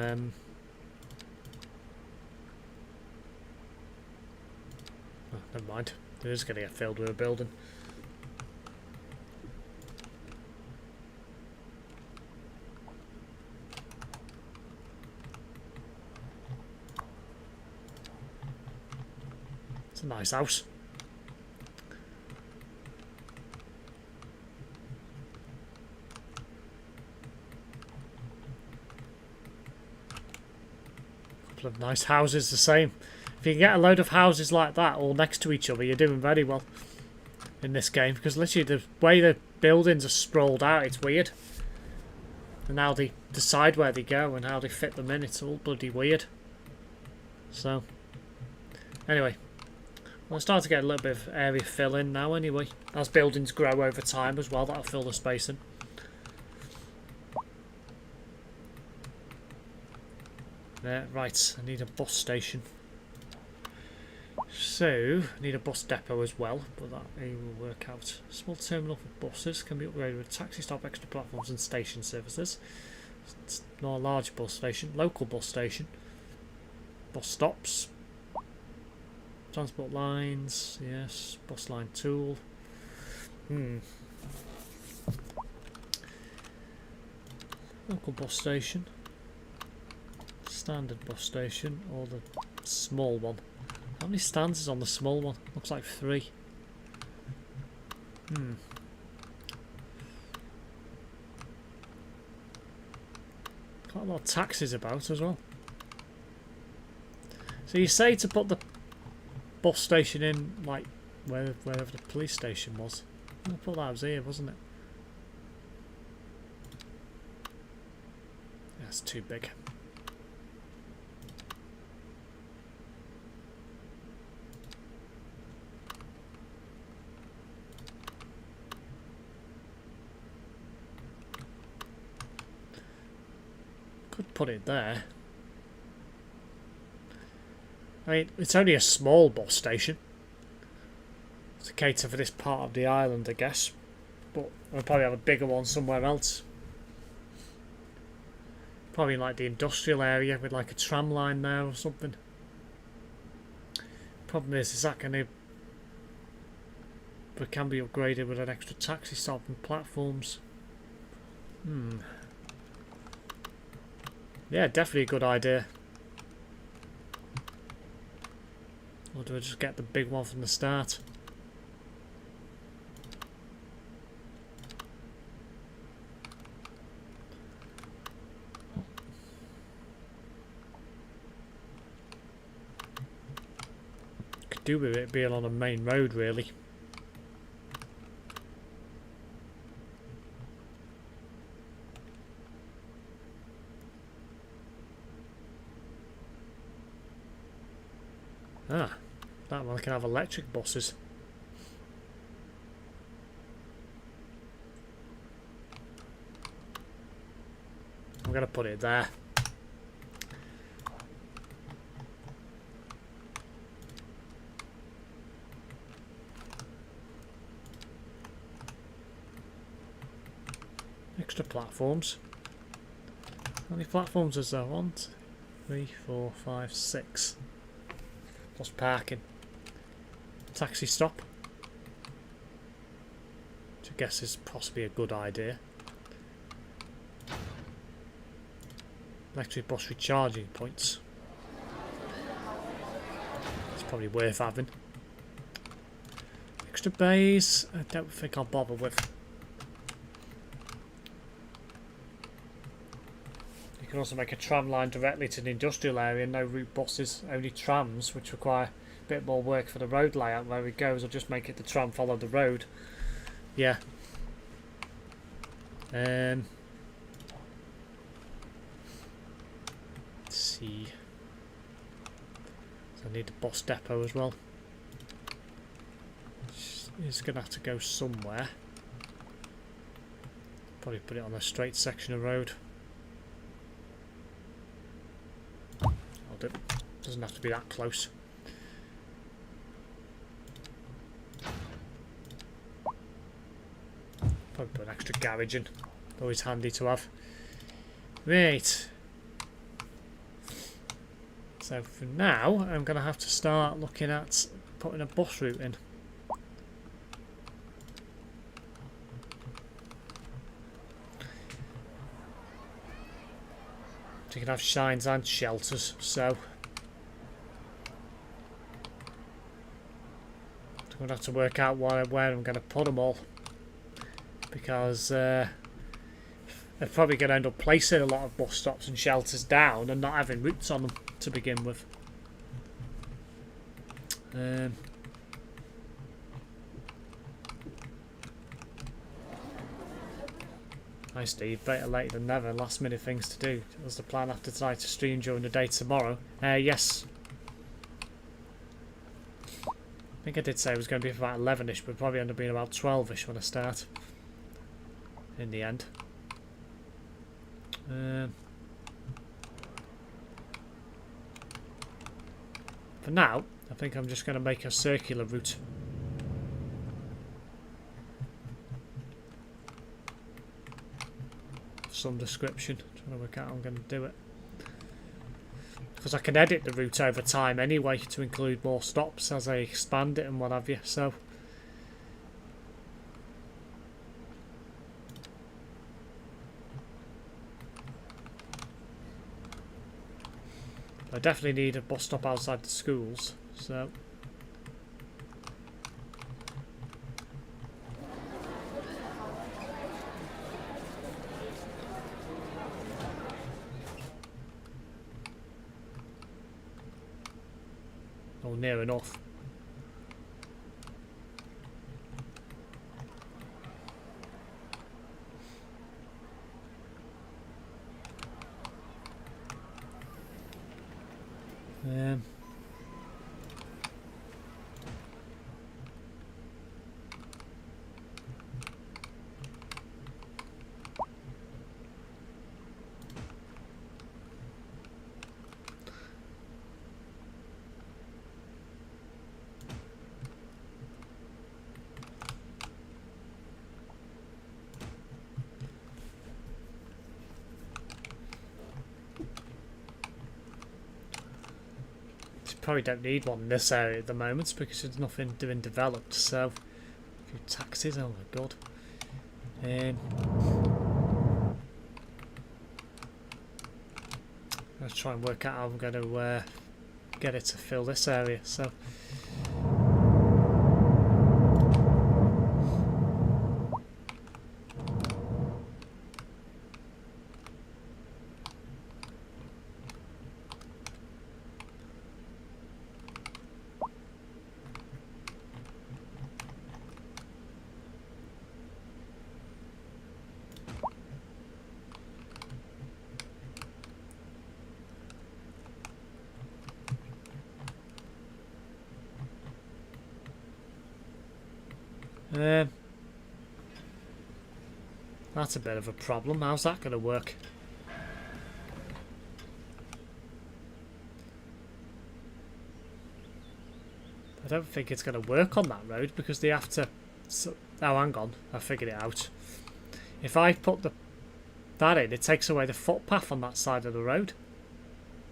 never mind. It is going to get filled with a building. It's a nice house. Couple of nice houses the same. If you can get a load of houses like that all next to each other, you're doing very well in this game, because literally the way the buildings are sprawled out, it's weird. And how they decide where they go and how they fit them in, it's all bloody weird. So, anyway, well, I'm starting to get a little bit of area fill in now anyway. As buildings grow over time as well, that'll fill the space in. Right, I need a bus station. So, need a bus depot as well, but that will work out. Small terminal for buses can be upgraded with taxi stop, extra platforms and station services. It's not a large bus station. Local bus station. Bus stops. Transport lines, yes. Bus line tool. Local bus station. Standard bus station, or the small one. How many stands is on the small one? Looks like 3. Quite a lot of taxis about as well. So you say to put the bus station in, like, wherever the police station was. I thought that was here, wasn't it? That's too big. Could put it there. I mean, it's only a small bus station to cater for this part of the island, I guess. But we'll probably have a bigger one somewhere else. Probably in like the industrial area with like a tram line there or something. Problem is that going to... But can be upgraded with an extra taxi stop and platforms. Yeah, definitely a good idea. Or do I just get the big one from the start? Could do with it being on a main road, really. Ah, that one can have electric buses. I'm going to put it there. Extra platforms. How many platforms is there? 1, 2, 3, 4, 5, 6. Plus parking. Taxi stop. Which I guess is possibly a good idea. Electric bus recharging points. It's probably worth having. Extra bays, I don't think I'll bother with. You can also make a tram line directly to the industrial area, no route buses, only trams, which require a bit more work for the road layout where it goes. I'll just make it the tram follow the road. Yeah. Let's see. So I need a bus depot as well. is going to have to go somewhere. Probably put it on a straight section of road. I'll do. Doesn't have to be that close. Probably put an extra garage in. Always handy to have. Right. So for now, I'm going to have to start looking at putting a bus route in. So you can have shines and shelters, so I'm going to have to work out where I'm going to put them all, because they're probably going to end up placing a lot of bus stops and shelters down and not having routes on them to begin with. Hi Steve, better late than never. Last minute things to do. Was the plan after tonight to stream during the day tomorrow? Yes. I think I did say it was going to be about 11ish, but probably end up being about 12ish when I start. In the end. For now, I think I'm just going to make a circular route. Some description. Trying to work out how I'm going to do it. Because I can edit the route over time anyway to include more stops as I expand it and what have you. So I definitely need a bus stop outside the schools. So near enough. Probably don't need one in this area at the moment because there's nothing doing developed. So, a few taxis. Oh my god. Let's try and work out how I'm going to get it to fill this area. So. That's a bit of a problem. How's that going to work? I don't think it's going to work on that road because they have to... Oh, hang on. I figured it out. If I put that in, it takes away the footpath on that side of the road.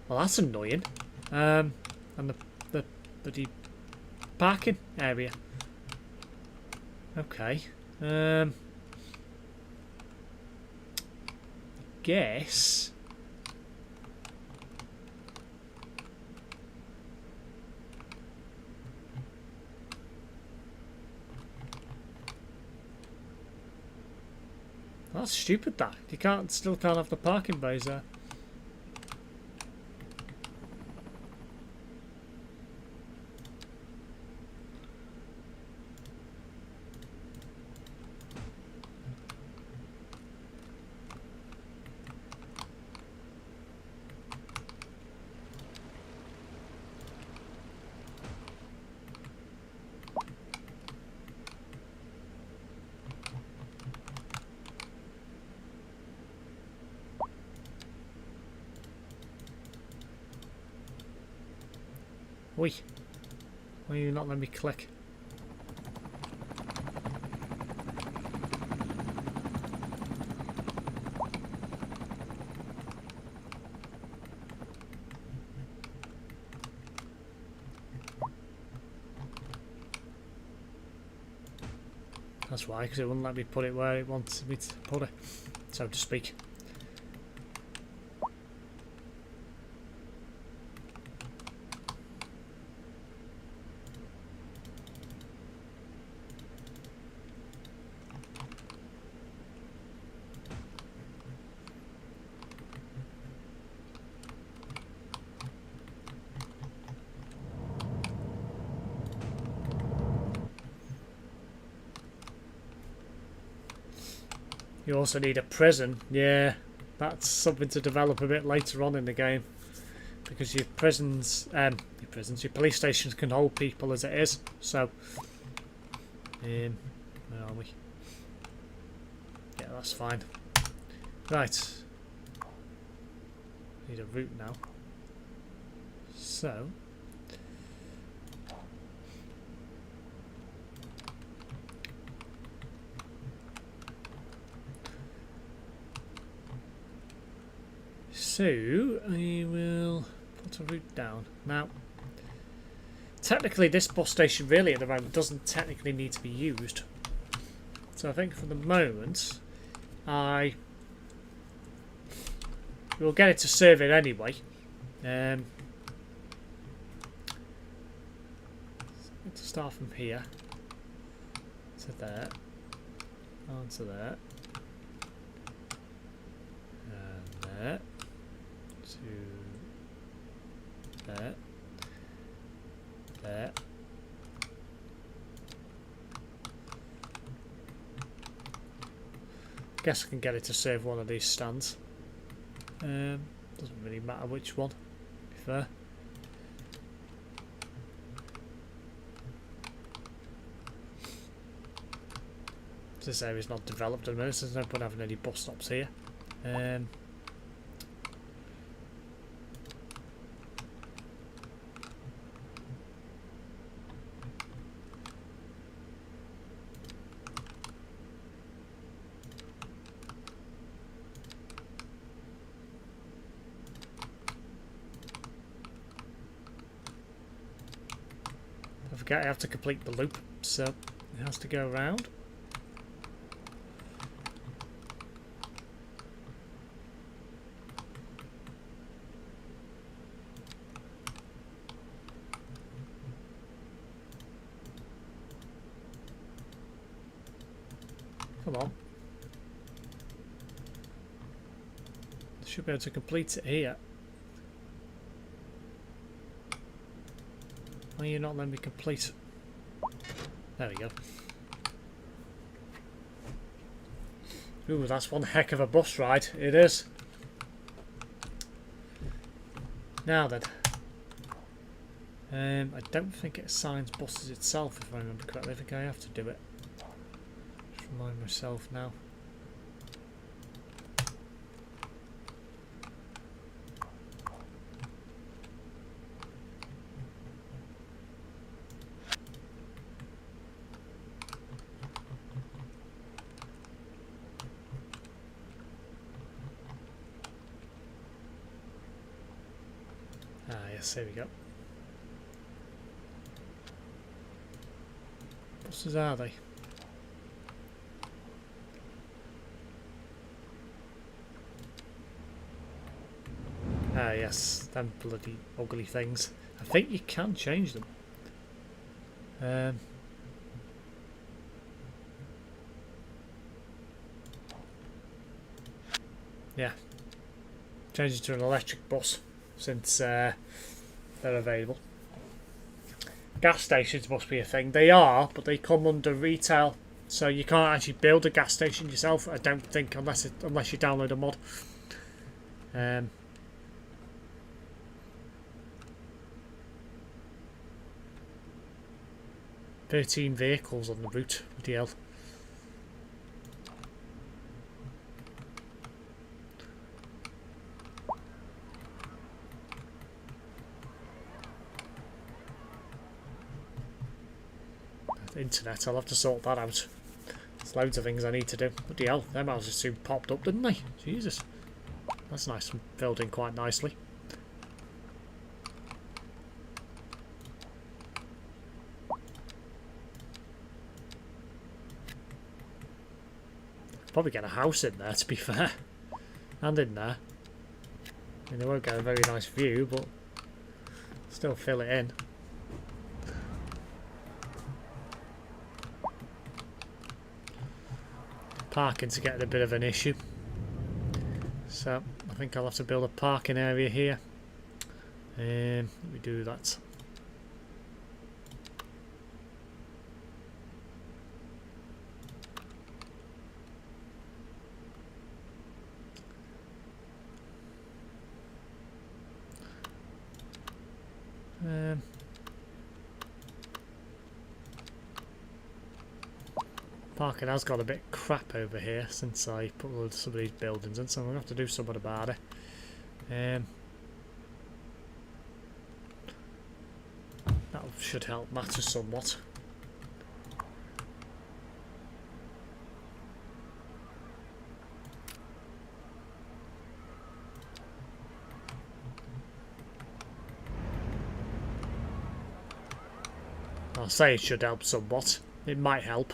Well, that's annoying. And the bloody parking area. Okay. Guess that's stupid. That you still can't have the parking bays there. Oi. Why are you not letting me click? That's why, because it wouldn't let me put it where it wanted me to put it, so to speak. You also need a prison. Yeah, that's something to develop a bit later on in the game, because your your police stations can hold people as it is. So, where are we? Yeah, that's fine. Right. Need a route now. So. So, I will put a route down. Now, technically this bus station really at the moment doesn't technically need to be used. So I think for the moment, I will get it to serve it anyway. To start from here, to there, on to there, and there. To there, there. Guess I can get it to save one of these stands. Doesn't really matter which one, to be fair. This area's not developed at the minute, so there's no point having any bus stops here. I forget I have to complete the loop, so it has to go around. Come on. Should be able to complete it here. Why are you not letting me complete? There we go. Ooh, that's one heck of a bus ride. It is. Now then. I don't think it assigns buses itself, if I remember correctly. I think I have to do it. Just remind myself now. Ah, yes, there we go. Buses are they? Ah, yes, them bloody ugly things. I think you can change them. Yeah, change it to an electric bus since they're available. Gas stations must be a thing. They are, but they come under retail, so you can't actually build a gas station yourself. I don't think, unless you download a mod. 13 vehicles on the route. Bloody hell. The internet, I'll have to sort that out. There's loads of things I need to do. Bloody hell, them houses soon popped up, didn't they? Jesus. That's nice and filled in quite nicely. Probably get a house in there, to be fair. And in there. I mean, they won't get a very nice view, but still fill it in. Parking's getting a bit of an issue. So, I think I'll have to build a parking area here. Let me do that. Parking has got a bit crap over here since I put some of these buildings in, so I'm going to have to do something about it. That should help matters somewhat. I'll say it should help somewhat. It might help.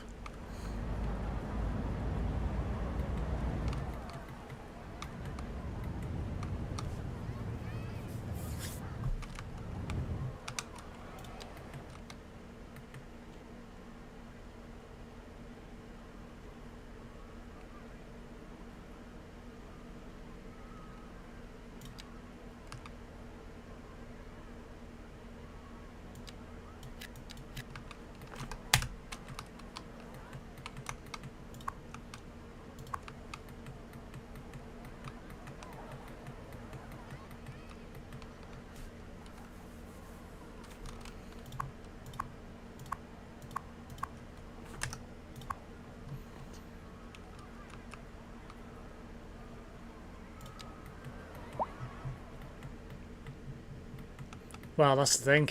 Well, that's the thing.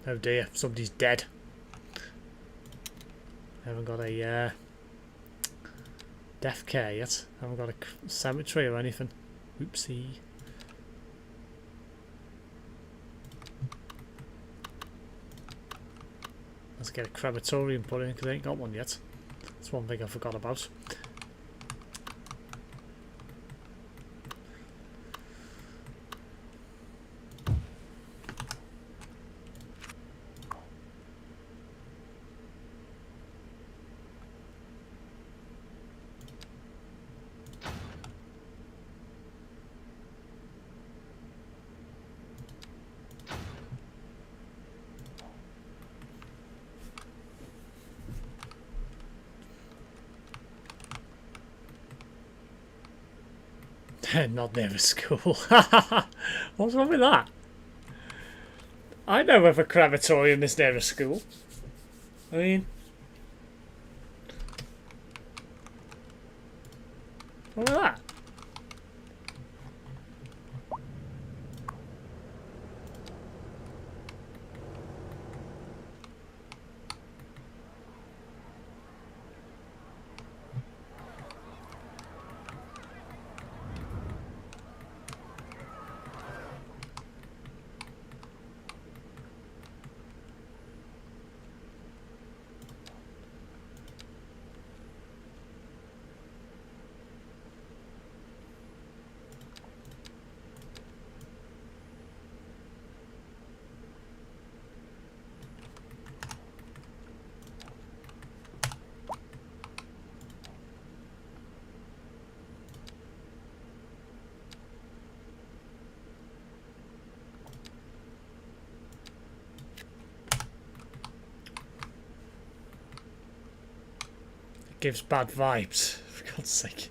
Oh dear, somebody's dead. I haven't got a death care yet. I haven't got a cemetery or anything. Oopsie. Let's get a crematorium put in because I ain't got one yet. That's one thing I forgot about. Not near a school. What's wrong with that? I know of a crematorium is near a school. I mean, what's wrong with that? Gives bad vibes, for God's sake.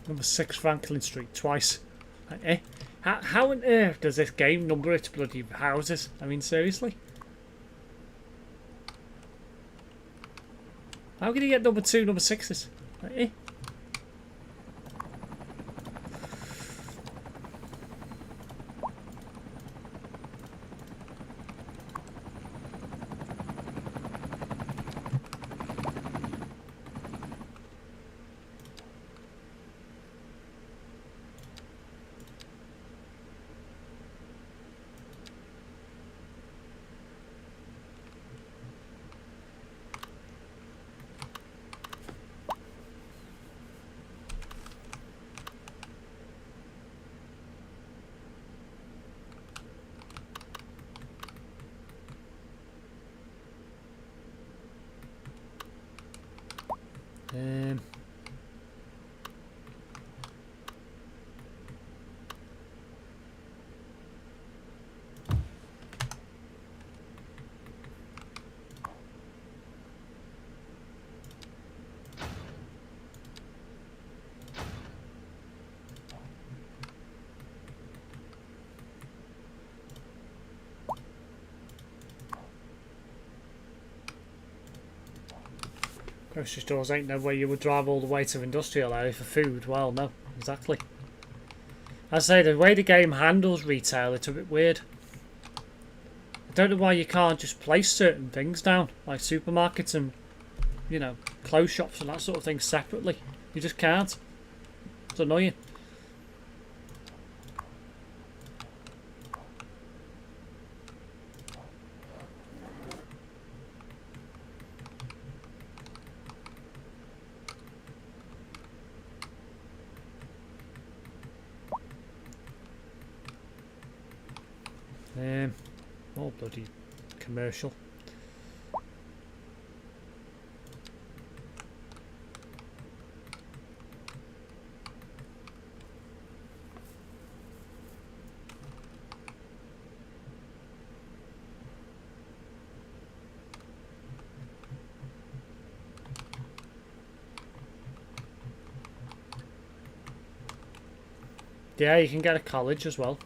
Number 6 Franklin Street twice. Like, eh? How on earth does this game number its bloody houses? I mean, seriously? How can you get number 2, number 6s? Like, eh? Um, Grocery stores ain't no way you would drive all the way to industrial area for food. Well, no, exactly. I say the way the game handles retail, it's a bit weird. I don't know why you can't just place certain things down, like supermarkets and, you know, clothes shops and that sort of thing separately. You just can't. It's annoying. All bloody commercial. Yeah, you can get a college as well.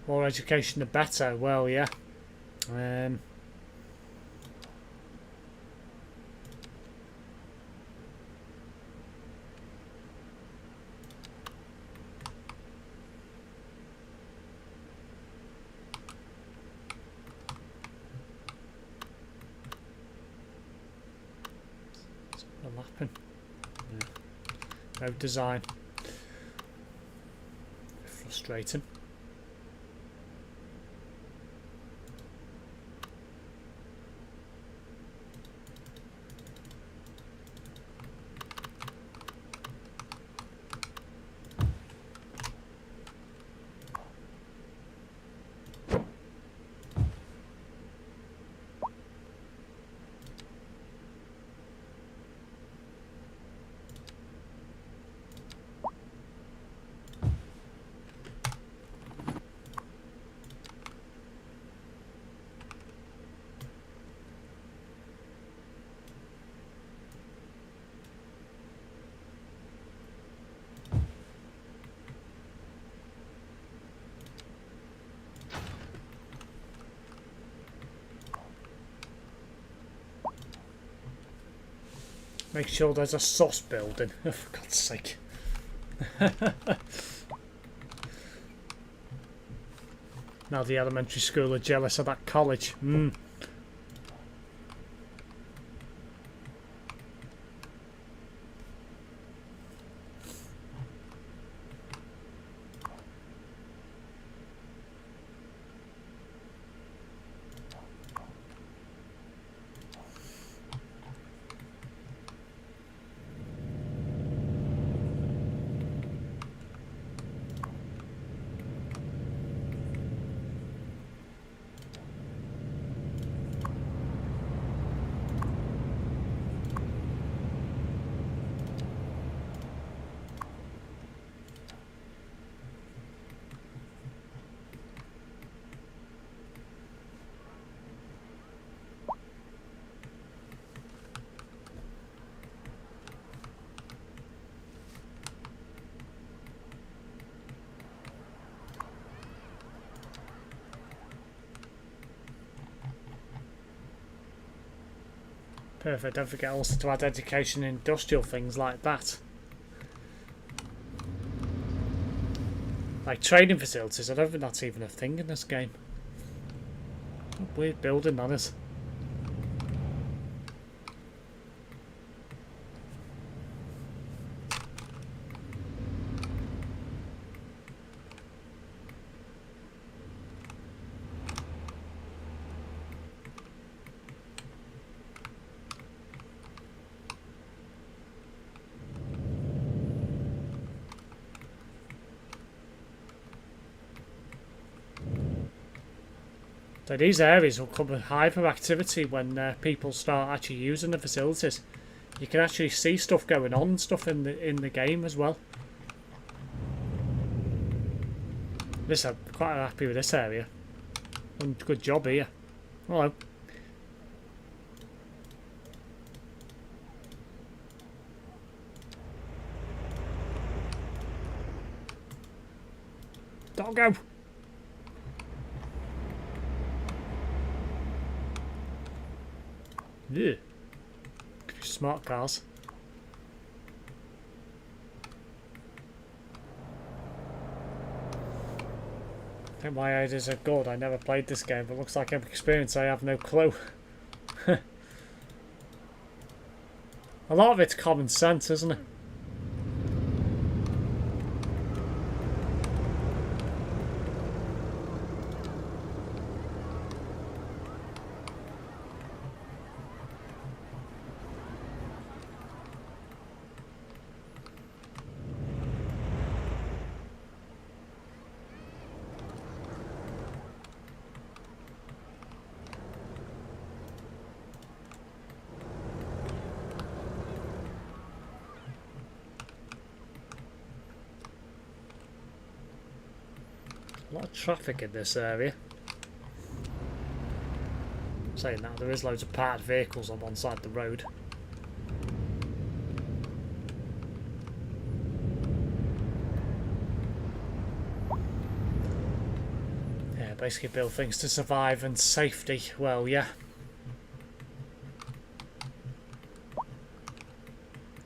More education the better. Well, yeah. Overlapping. Yeah. No design. Frustrating. Make sure there's a sus building. Oh, for God's sake. Now the elementary school are jealous of that college. Perfect, don't forget also to add education in industrial things like that. Like training facilities, I don't think that's even a thing in this game. What a weird building that is. So these areas will come with hyperactivity when people start actually using the facilities. You can actually see stuff going on and stuff in the game as well. This, I'm quite happy with this area. Good job here. Hello. Doggo. Yeah. Smart cars. I think my ideas are good. I never played this game, but looks like I've experienced. I have no clue. A lot of it's common sense, isn't it? A lot of traffic in this area. Saying that, there is loads of parked vehicles on one side of the road. Yeah, basically build things to survive and safety. Well, yeah.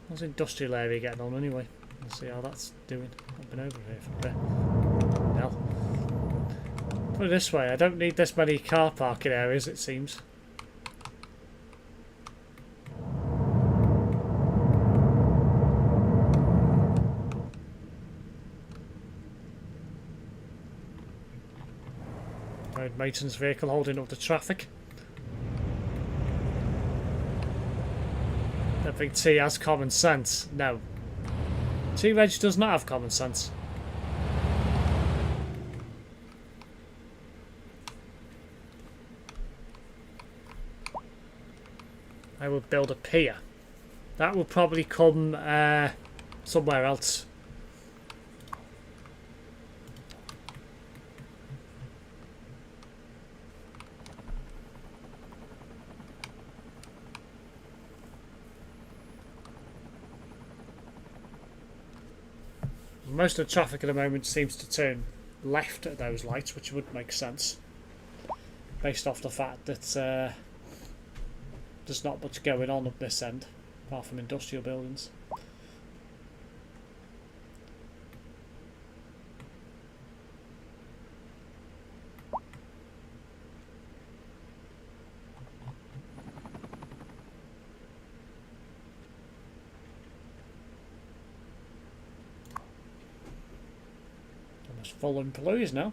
How's the industrial area getting on anyway? Let's see how that's doing. I've been over here for a bit. Hell. Put it this way, I don't need this many car parking areas, it seems. Road maintenance vehicle holding up the traffic. Don't think T has common sense. No. T-Reg does not have common sense. I would build a pier. That will probably come somewhere else. Most of the traffic at the moment seems to turn left at those lights, which would make sense based off the fact that there's not much going on up this end. apart from industrial buildings. Almost full employees now.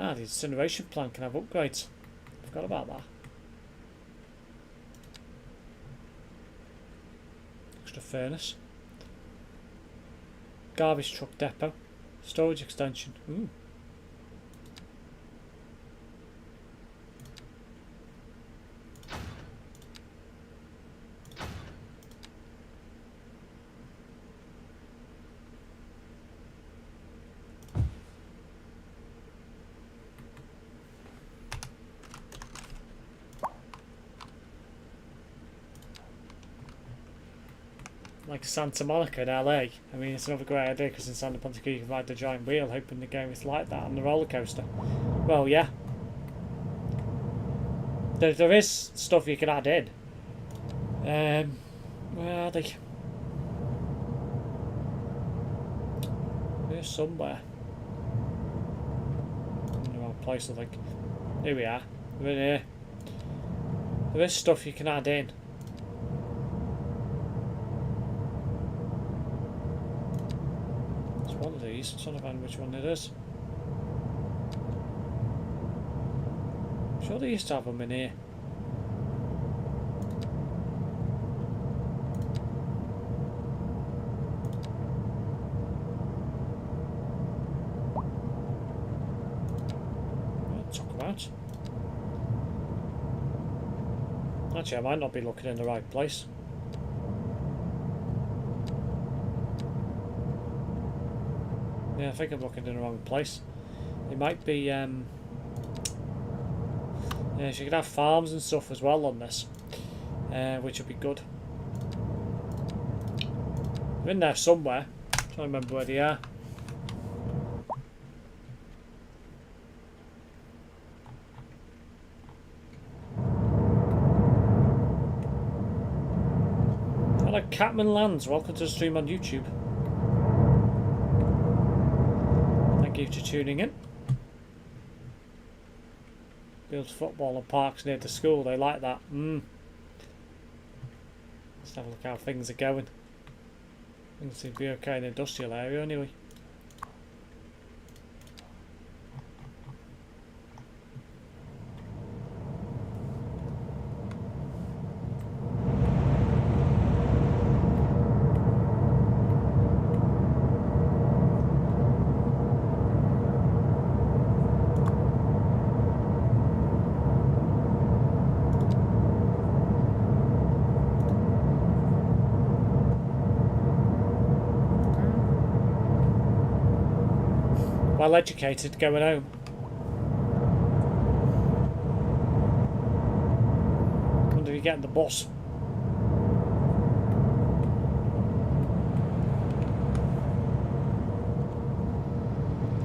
Ah, the incineration plant can have upgrades. Forgot about that. Extra furnace. Garbage truck depot. Storage extension. Ooh. Like Santa Monica in LA. I mean, it's another great idea because in Santa Monica you can ride the giant wheel, hoping the game is like that on the roller coaster. Well, yeah. There is stuff you can add in. Where are they? They're somewhere. In the wrong place, I think. Here we are. We're in here. There is stuff you can add in. One of these, I'm trying to find which one it is. I'm sure they used to have them in here. What to talk about? Actually, I might not be looking in the right place. Yeah, I think I'm looking in the wrong place. It might be, yeah, so you could have farms and stuff as well on this, which would be good. They're in there somewhere. I'm trying to remember where they are. Hello, Catman Lands. Welcome to the stream on YouTube. Thank you for tuning in. Builds football and parks near the school. They like that. Let's have a look how things are going. Things seem to be okay in the industrial area anyway. Well educated going home. Wonder if you get in the bus.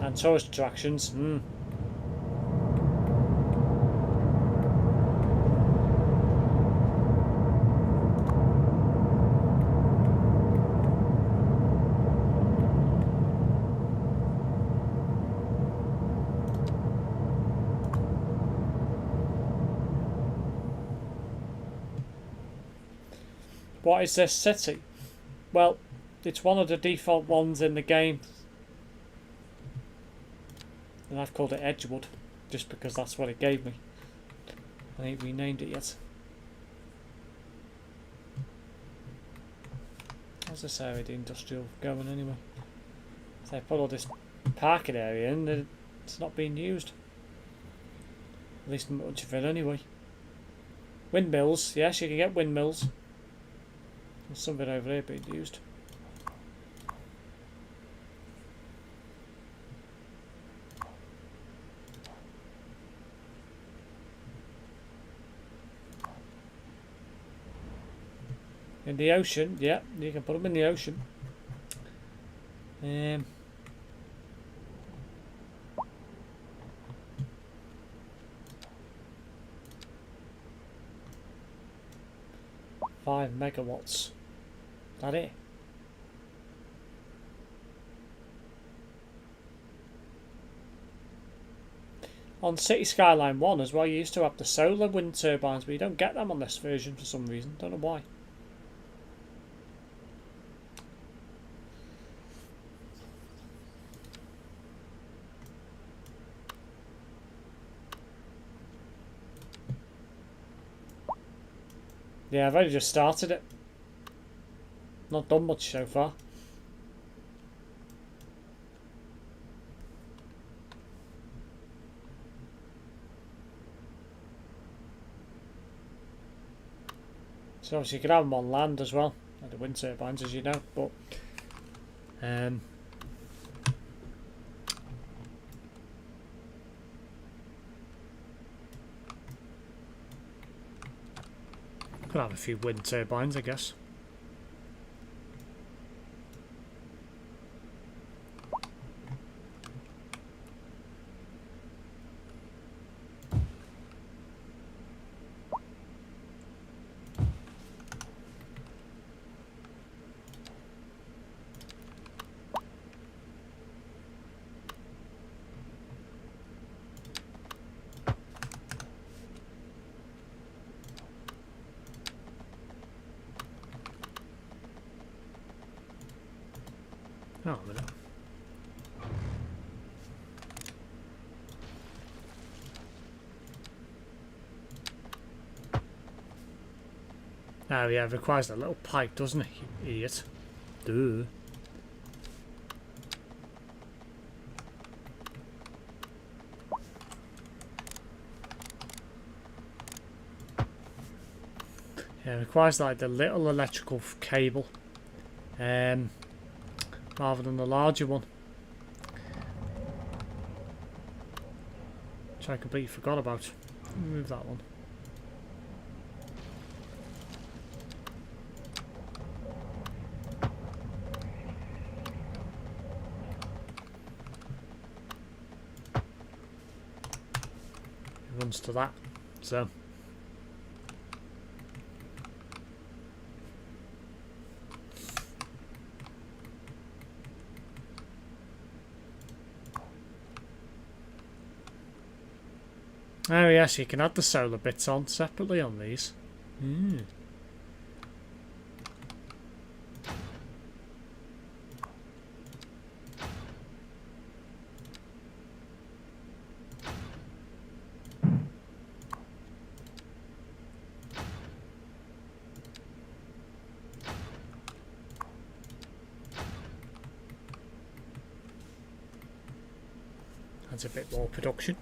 And tourist attractions. What is this city? Well, it's one of the default ones in the game. And I've called it Edgewood, just because that's what it gave me. I ain't renamed it yet. How's this area, the industrial, going anyway? So I put all this parking area in, it's not being used. At least much of it anyway. Windmills, yes, you can get windmills. There's something over there being used. In the ocean, yeah, you can put them in the ocean. 5 megawatts. Is that it? On City Skyline 1 as well, you used to have the solar wind turbines, but you don't get them on this version for some reason. Don't know why. Yeah, I've only just started it. Not done much so far. So obviously you can have them on land as well, like the wind turbines, as you know, but could have a few wind turbines, I guess. Oh, a minute. Oh yeah, it requires that little pipe, doesn't it, you idiot? Duh. Yeah, it requires like the little electrical cable, rather than the larger one, which I completely forgot about. Remove that one. It runs to that, so. Oh yes, you can add the solar bits on separately on these. That's a bit more production.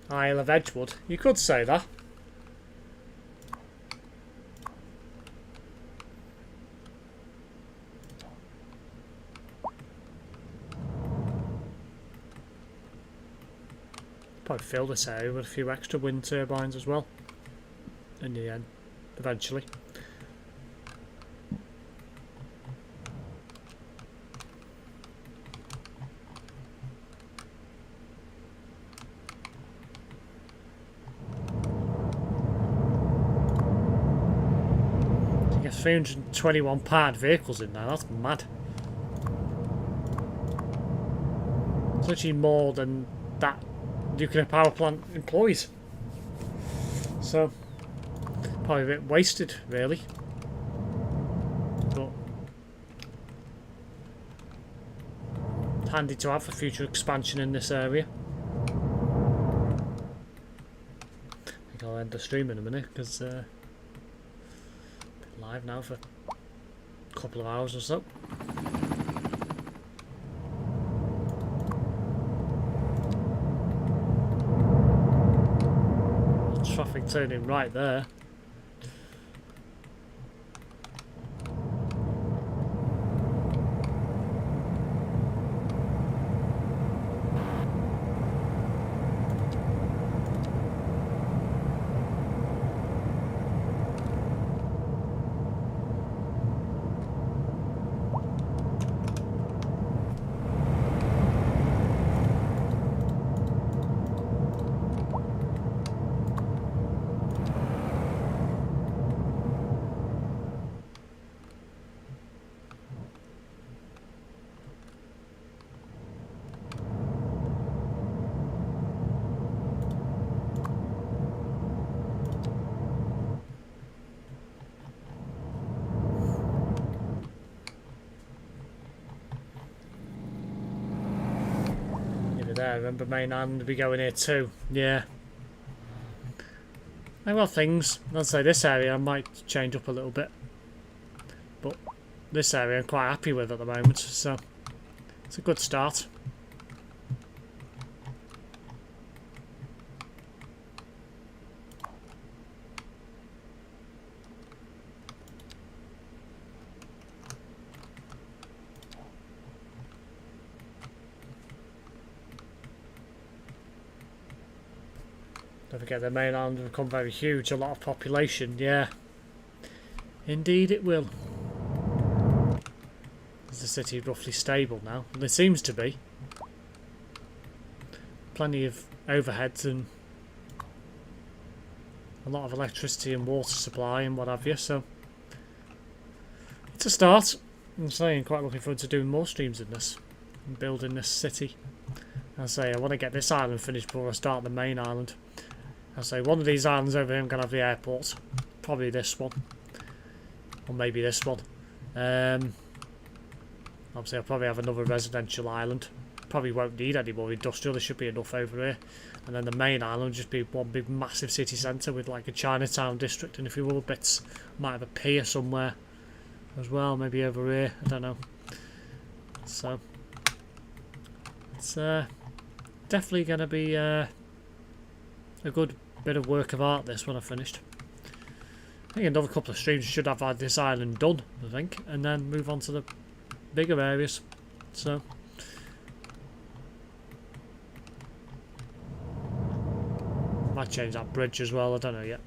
Isle of Edgewood. You could say that. Probably fill this area with a few extra wind turbines as well. In the end, eventually. You get 321 powered vehicles in there, that's mad. It's literally more than that nuclear power plant employs. So, probably a bit wasted, really. But it's handy to have for future expansion in this area. I think I'll end the stream in a minute because been live now for a couple of hours or so. Traffic turning right there. I remember main island to be going here too. Yeah. Well, things. I'd say this area might change up a little bit. But this area I'm quite happy with at the moment, so it's a good start. Don't forget the main island will become very huge, a lot of population, yeah. Indeed it will. Is the city roughly stable now? Well, it seems to be. Plenty of overheads and a lot of electricity and water supply and what have you, so it's a start. I'm saying quite looking forward to doing more streams in this and building this city. I say I want to get this island finished before I start the main island. I say one of these islands over here I'm going to have the airport. Probably this one. Or maybe this one. Obviously I'll probably have another residential island. Probably won't need any more industrial, there should be enough over here. And then the main island will just be one big massive city centre with like a Chinatown district and a few other bits. Might have a pier somewhere as well, maybe over here, I don't know. So it's definitely going to be a good bit of work of art this when I've finished. I think another couple of streams should have had this island done, I think, and then move on to the bigger areas. So might change that bridge as well, I don't know yet.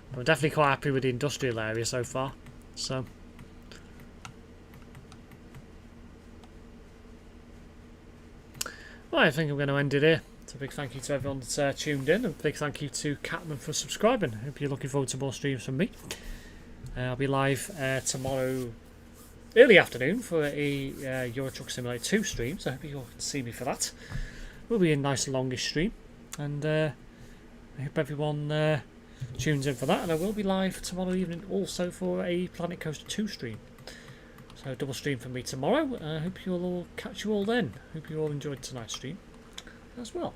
But I'm definitely quite happy with the industrial area so far. So well, I think I'm going to end it here. So a big thank you to everyone that's tuned in, and a big thank you to Catman for subscribing. Hope you're looking forward to more streams from me. I'll be live tomorrow early afternoon for a Euro Truck Simulator 2 stream, so I hope you all can see me for that. It will be a nice longish stream, and I hope everyone tunes in for that. And I will be live tomorrow evening also for a Planet Coaster 2 stream. So double stream for me tomorrow. I hope you'll all catch you all then. Hope you all enjoyed tonight's stream as well.